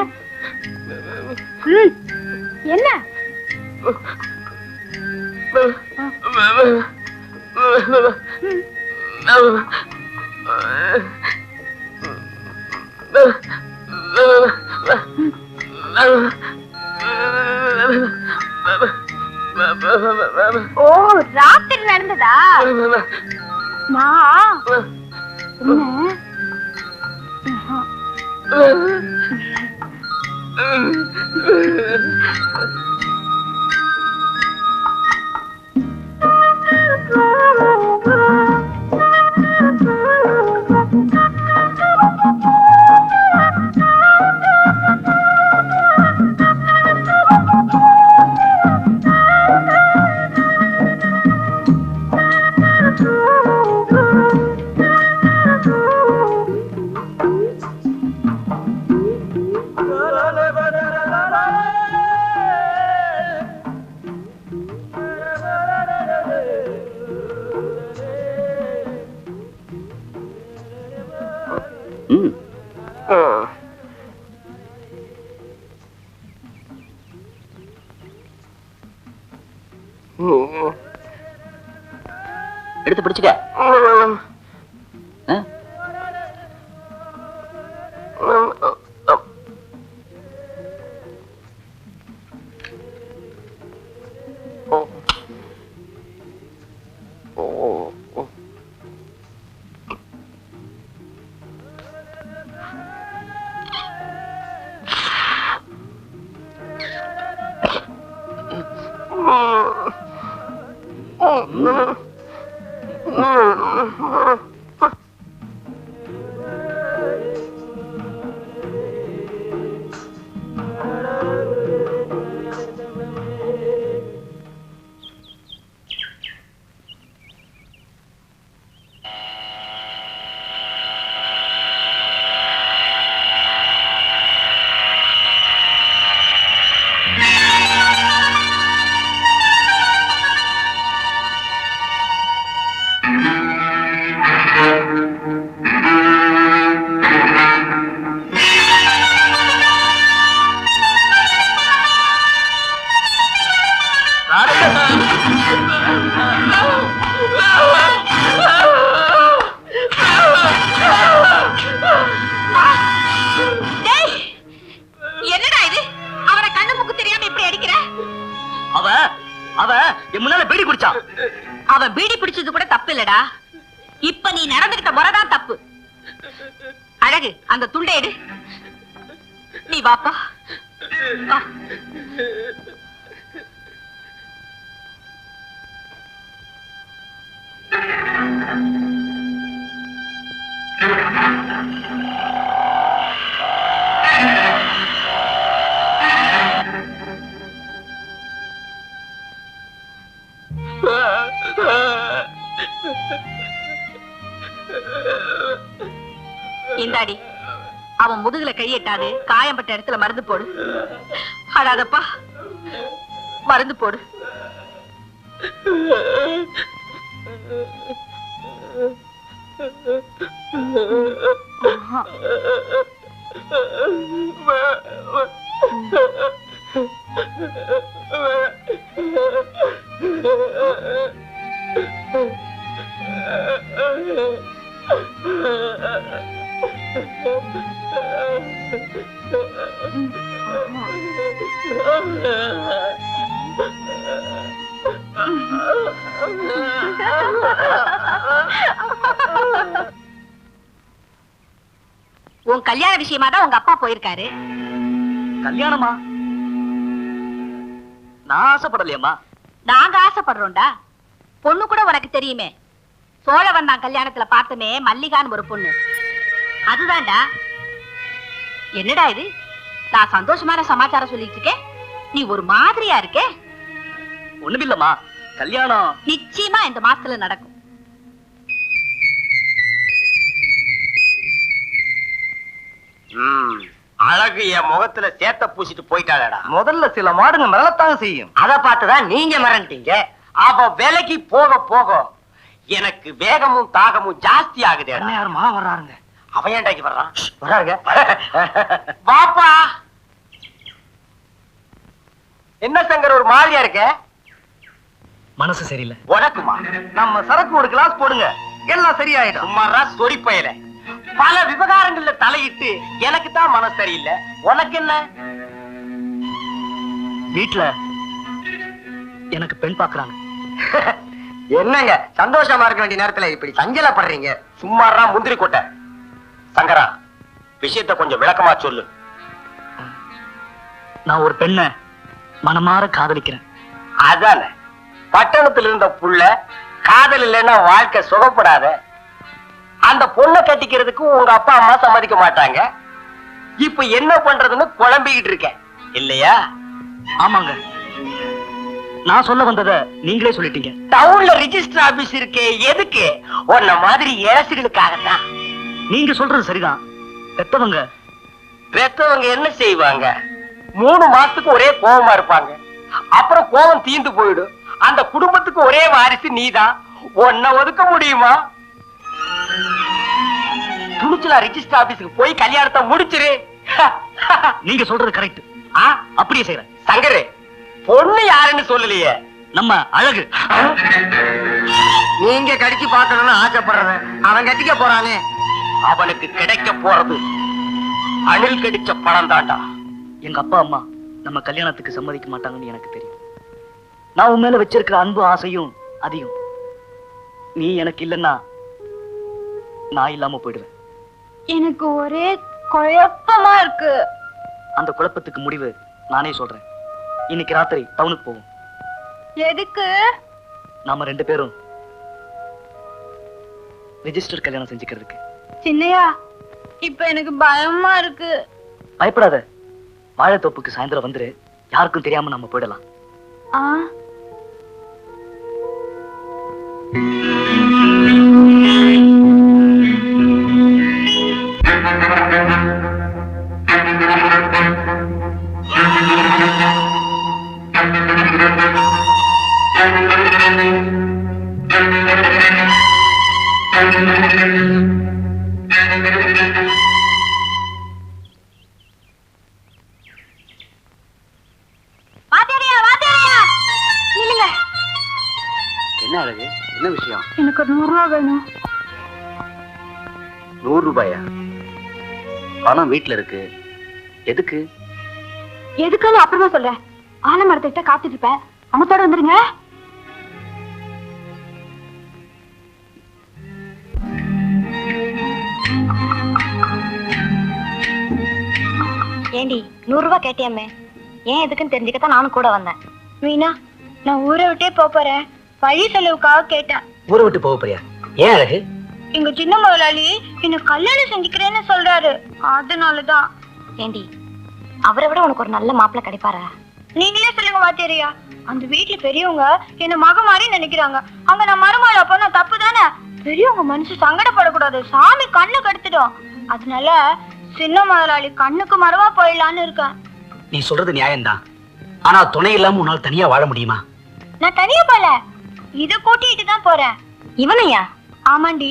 என்ன ஓ, ராத்திரி நடந்ததா? நான் எடுத்து பிடிச்சுக்க. என்னடா இது? அவரை கண்ணு மூக்கு தெரியாம இப்படி அடிக்கிற? அவ என் முன்னால பீடி குடிச்சான். அவன் பீடி பிடிச்சது கூட தப்பு இல்லடா. இப்ப நீ நடந்துகிட்ட முறைதான் தப்பு. அழகு, அந்த துண்டை எடு. நீ வாப்பா. வா. இந்தாடி, அவன் முதுகுல கையிட்டாது, காயம்பட்ட இடத்துல மருந்து போடு. அடாதப்பா, மருந்து போடு. உன் கல்யாண விஷயமா தான் உங்க அப்பா போயிருக்காரு. கல்யாணமா? நான் ஆசைப்படலையம்மா. நாங்க ஆசைப்படுறோம்டா. பொண்ணு கூட உனக்கு தெரியுமே. சோழவன் நான் கல்யாணத்துல பார்த்தமே, மல்லிகான்னு ஒரு பொண்ணு. அதுதான்டா. என்னடா இது? நான் சந்தோஷமான சமாச்சாரம் சொல்லிட்டு இருக்கேன், நீ ஒரு மாதிரியா இருக்கே. ஒண்ணுமில்லம்மா, கல்யாணம் நிச்சயமா இந்த மாசத்துல நடக்கும். அழகு என் முகத்துல சேத்த பூசிட்டு போயிட்டாளடா. முதல்ல சில மாடுங்க மிரளத்தாங்க செய்யும். அத பார்த்துதான் நீங்க மிரண்டீங்க. அவ விலைக்கு போக போக எனக்கு வேகமும் தாகமும் ஜாஸ்தி ஆகுது. யாருமா வர்றாருங்க? அவன் ஏன்டாக்கி வர்றான்? வர்றாருங்க. வாப்பா. என்ன சங்கர் ஒரு மாதிரியா இருக்க? மனசு சரியில்லை. உனக்குமா? நம்ம சரக்கு ஒரு கிளாஸ் போடுங்க, எல்லாம் சரியாயிடும். சும்மாரா சொறி பயல. பல விவகாரங்கள்ல தலையிட்டு எனக்கு தான் மனசு சரியில்லை, உனக்கு என்ன? வீட்டுல எனக்கு பெண் பாக்குறாங்க. என்னங்க சந்தோஷமா இருக்க வேண்டிய நேரத்துல இப்படி சஞ்சலப்படுறீங்க? சும்மாரா முந்திரி கொட்டை. சங்கரா, விஷயத்தை கொஞ்சம் விளக்கமா சொல்லு. நான் ஒரு பெண்ணை மனமாற காதலிக்கிறேன். அதான பட்டணத்துல இருந்த புள்ள காதல் இல்லைன்னா வாழ்க்கை சுகப்படாத. அந்த பொண்ணை கட்டிக்கிறதுக்கு உங்க அப்பா அம்மா சம்மதிக்க மாட்டாங்க. இப்ப என்ன பண்றதுன்னு குழம்பிக்கிட்டு இருக்கேன் இல்லையா? ஆமாங்க, நான் சொல்ல வந்தத நீங்களே சொல்லிட்டீங்க. டவுன்ல ரிஜிஸ்டர் ஆபீஸ் இருக்கே, எதுக்கு? உன்ன மாதிரி ஏசுகளுக்காகத்தான். நீங்க சொல்றது சரிதான். பெத்தவங்க என்ன செய்வாங்க? 3 மாசத்துக்கு ஒரே கோபமா இருப்பாங்க, அப்புறம் கோபம் தீந்து போயிடும். அந்த குடும்பத்துக்கு ஒரே வாரிசு நீதான். உன்னை ஒதுக்க முடியுமா? துணிச்சலா ரிஜிஸ்டர் ஆபீஸுக்கு போய் கல்யாணத்தை முடிச்சிரு. நீங்க சொல்றது கரெக்ட். அப்படியே செய்யறேன். சங்கரு, பொண்ணு யாருன்னு சொல்லலையே. நம்ம அழகு. நீங்க கடிச்சு பார்க்கணும்னு ஆசைப்படுற அவன் கட்டிக்க போறானே, அவனுக்கு கிடைக்க போறது அணில் கடிச்ச பணம் தாண்டா. எங்க அப்பா அம்மா நம்ம கல்யாணத்துக்கு சம்மதிக்க மாட்டாங்கன்னு எனக்கு தெரியும். நான் உன் மேல வச்சிருக்கிற அன்பு ஆசையும் அதிகம். நீ எனக்கு இல்லைன்னா நான் இல்லாம போயிடுவேன். எனக்கு ஒரே குழப்பமா இருக்கு. அந்த குழப்பத்துக்கு முடிவு நானே சொல்றேன். இன்னைக்கு ராத்திரி டவுனுக்கு போவோம். எதுக்கு? நாம 2 பேரும் ரெஜிஸ்டர் கல்யாணம் செஞ்சுக்கிறதுக்கு. சின்னையா, இப்ப எனக்கு பயமா இருக்கு. பயப்படாத, வாழைத்தோப்புக்கு சாயந்தரம் வந்துரு. யாருக்கும் தெரியாம நம்ம போயிடலாம். என்ன அழகு, என்ன விஷயம்? எனக்கு ஒரு 100 ரூபாய் வேணும். 100 ரூபாயா? பணம் வீட்டுல இருக்கு. எதுக்கு? எதுக்குன்னு அப்புறமா சொல்றேன். ஆலமரத்துக்கிட்ட காத்துட்டு இருப்பேன், பணத்தோட வந்துருங்க. ஏண்டி 100 ரூபாய் கேட்டியாமே, ஏன் எதுக்குன்னு தெரிஞ்சுக்கத்தான் நானும் கூட வந்தேன். மீனா, நான் ஊரை விட்டே போறேன். வழி செலவுக்காக கேட்டேன். ஊரை விட்டு போக போறியா? ஏன் அழகு? எங்க சின்ன முதலாளி என்ன கல்யாணம் செஞ்சுக்கிறேன்னு சொல்றாரு, அதனாலதான். ஏண்டி, அவரை விட உனக்கு ஒரு நல்ல மாப்பிள்ளை கிடைப்பாரா? நீங்களே சொல்லுங்க வாத்தியாரியா. அந்த வீட்டுல பெரியவங்க என்ன மக மாதிரி நினைக்கிறாங்க. அங்க நான் மருமகளா போனா தப்பு தானே? பெரியவங்க மனசு சங்கடப்படக்கூடாது, சாமி கண்ணு கெடுத்துடும். அதனால சின்ன முதலாளி கண்ணுக்கு மரவா போயிடலான்னு இருக்கேன். நீ சொல்றது நியாயம்தான். ஆனா துணை இல்லாம உன்னால தனியா வாழ முடியுமா? நான் தனியா போல, இத கூட்டிட்டு தான் போறேன். இவனையா? ஆமாண்டி,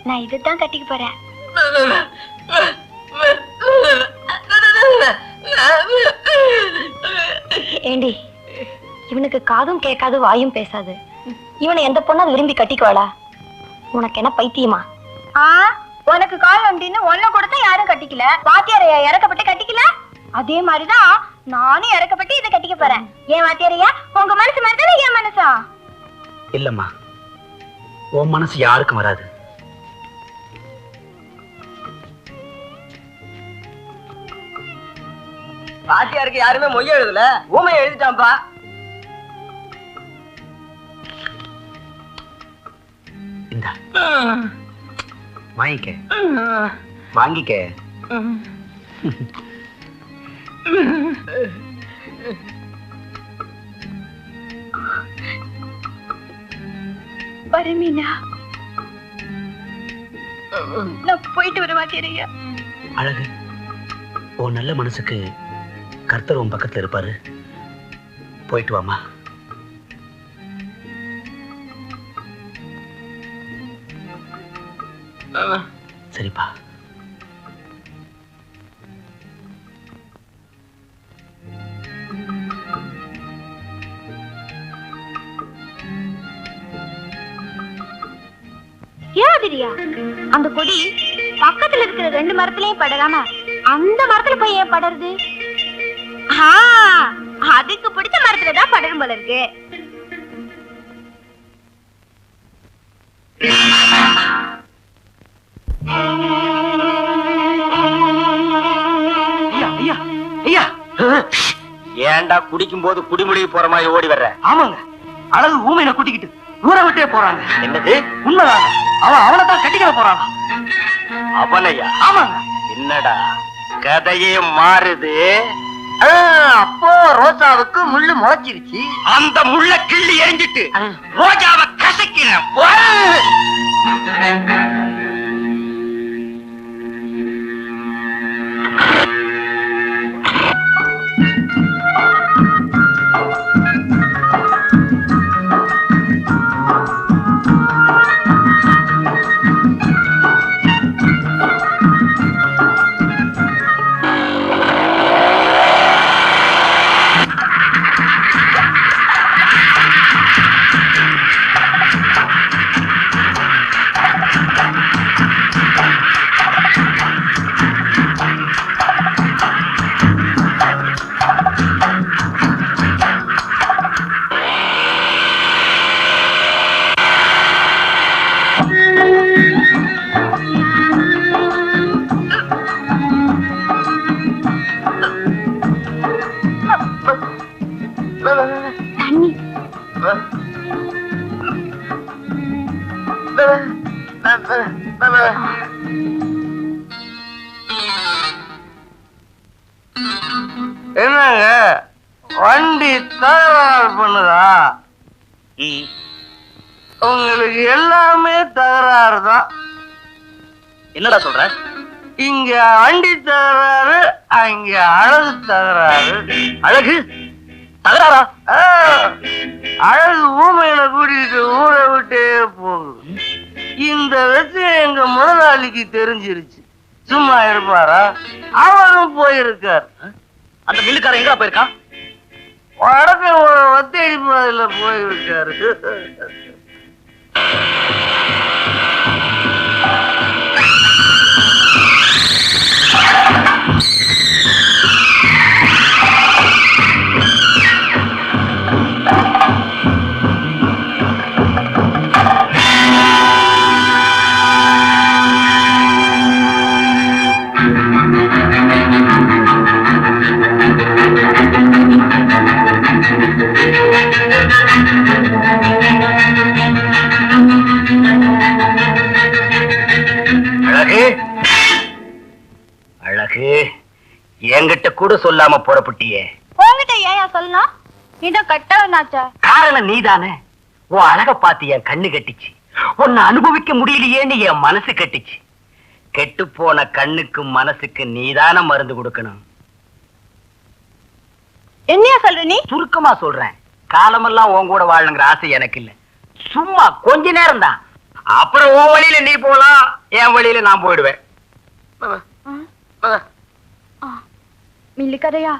நான் இதுதான் கட்டிக்க போறேன். ஏண்டி, இவனுக்கு காதும் கேட்காது வாயும் பேசாது. இவனை எந்த பொண்ணா விரும்பி கட்டிக்குவாளா? உனக்கு என்ன பைத்தியமா? உனக்கு கால் வண்டின்னு ஒன்ன கொடுத்தா யாரும் கட்டிக்கல, வாத்தியாரையா இறக்கப்பட்டு கட்டிக்கல. அதே மாதிரிதான் நானும் இறக்கப்பட்டு இதை கட்டிக்க போறேன். ஏன் வாத்தியாரையா, உங்க மனசு மாதிரிதானே என் மனசா? இல்லம்மா, உன் மனசு யாருக்கும் வராது. வாத்தியாருக்கு யாருமே மொய் எழுதல, ஊமை எழுதிட்டான்பா. இந்த வாங்கிக்க, வாங்கிக்க. வரமீனா, நான் போயிட்டு வர வாத்தியாரையா. அழகு, உன் நல்ல மனசுக்கு கர்த்தர் உன் பக்கத்துல இருப்பாரு. போயிட்டு வாமா. சரிப்பா. சரியா? அந்த கொடி பக்கத்துல இருக்கிற 2 மரத்துலயும் படலாமா? அந்த மரத்துல போய் ஏன் படருது? அதுக்கு பிடிச்ச மரத்துலதான் படரும் போல இருக்கு. ஏன்டா குடிக்கும் போது குடிமுடிவு போற மாதிரி ஓடி வர்ற? ஆமாங்க, அழகு ஊமையில கூட்டிக்கிட்டு ஊரை விட்டே போறாங்க. என்னது? உண்மைதாங்க, அவன் அவனை தான் கட்டிக்கிற போறான். அவனையா? ஆமாங்க. என்னடா கதையே மாறுது? அப்போ ரோஜாவுக்கு முள்ளு முளைச்சிருச்சு. அந்த முள்ள கிள்ளி எரிஞ்சிட்டு ரோஜாவை கசக்கிறேன். என்னங்க வண்டி தகராறு பண்ணுதா? உங்களுக்கு எல்லாமே தகராறு தான். என்னடா சொல்ற? இங்க வண்டி தகராறு, அங்க அழகு தகராறு. அழகு தகராறா? அழகு ஊமையில கூட்டிட்டு ஊரை விட்டே போகுது. இந்த விஷயம் எங்க முதலாளிக்கு தெரிஞ்சிருச்சு. சும்மா இருப்பாரா? அவரும் போயிருக்கார். அந்த மில்லுக்காரன் எங்க போயிருக்கான்? வடக்கு ஒத்தடி பாதையில போயிருக்காரு. அழகு, என்கிட்ட கூட சொல்லாம புறப்பட்டியே. உன்கிட்ட ஏன் சொல்லணும்? நீதான் கட்டவனாச்சா? காரணம் நீதானே. உன் அழக பார்த்து என் கண்ணு கட்டிச்சு. உன்னை அனுபவிக்க முடியலையேன்னு என் மனசு கட்டிச்சு. கெட்டு போன கண்ணுக்கும் மனசுக்கு நீதான மருந்து கொடுக்கணும். என்னையா சொல்ற நீ? சுருக்கமா சொல்றேன், காலமெல்லாம் உன் கூட வாழணுங்கிற ஆசை எனக்கு இல்ல. சும்மா கொஞ்ச நேரம் தான். அப்புறம் உன் வழியில நீ போலாம், என் வழியில நான் போயிடுவேன். மில்லிக்கரையா,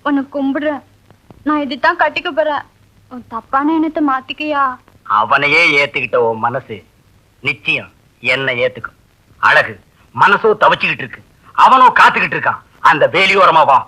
உன்னை கும்பிடுறேன். நான் இதுதான் கட்டிக்க போறேன். உன் தப்பான எண்ணத்தை மாத்திக்கையா. அவனையே ஏத்துக்கிட்ட உன் மனசு நிச்சயம் என்ன ஏத்துக்கும். அழகு மனசோ தவச்சுக்கிட்டு இருக்கு, அவனோ காத்துக்கிட்டு இருக்கான். அந்த வேலியோரமா வா.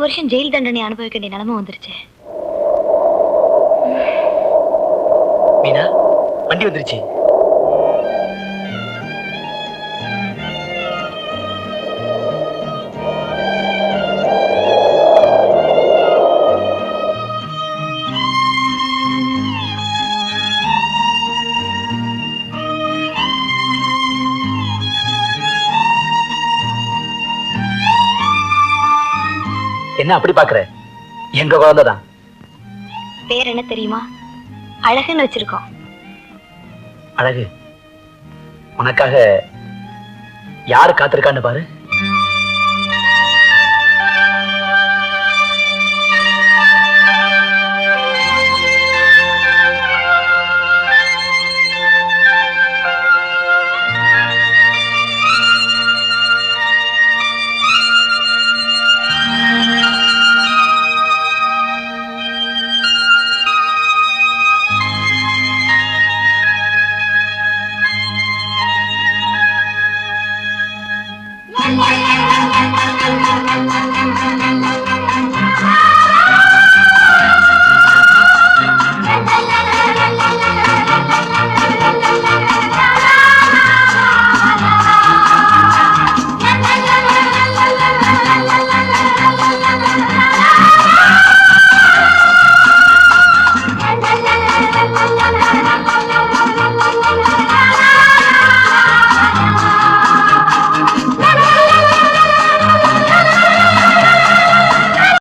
வருஷம் ஜெயில் தண்டனை அனுபவிக்க வேண்டிய நிலைமை வந்துருச்சு. மீனா, வண்டி வந்துருச்சு. என்ன அப்படி பாக்குற? எங்க குழந்தைதான். பேர் என்ன தெரியுமா? அழகுன்னு வச்சிருக்கோம். அழகு, உனக்காக யாரு காத்திருக்கான்னு பாரு.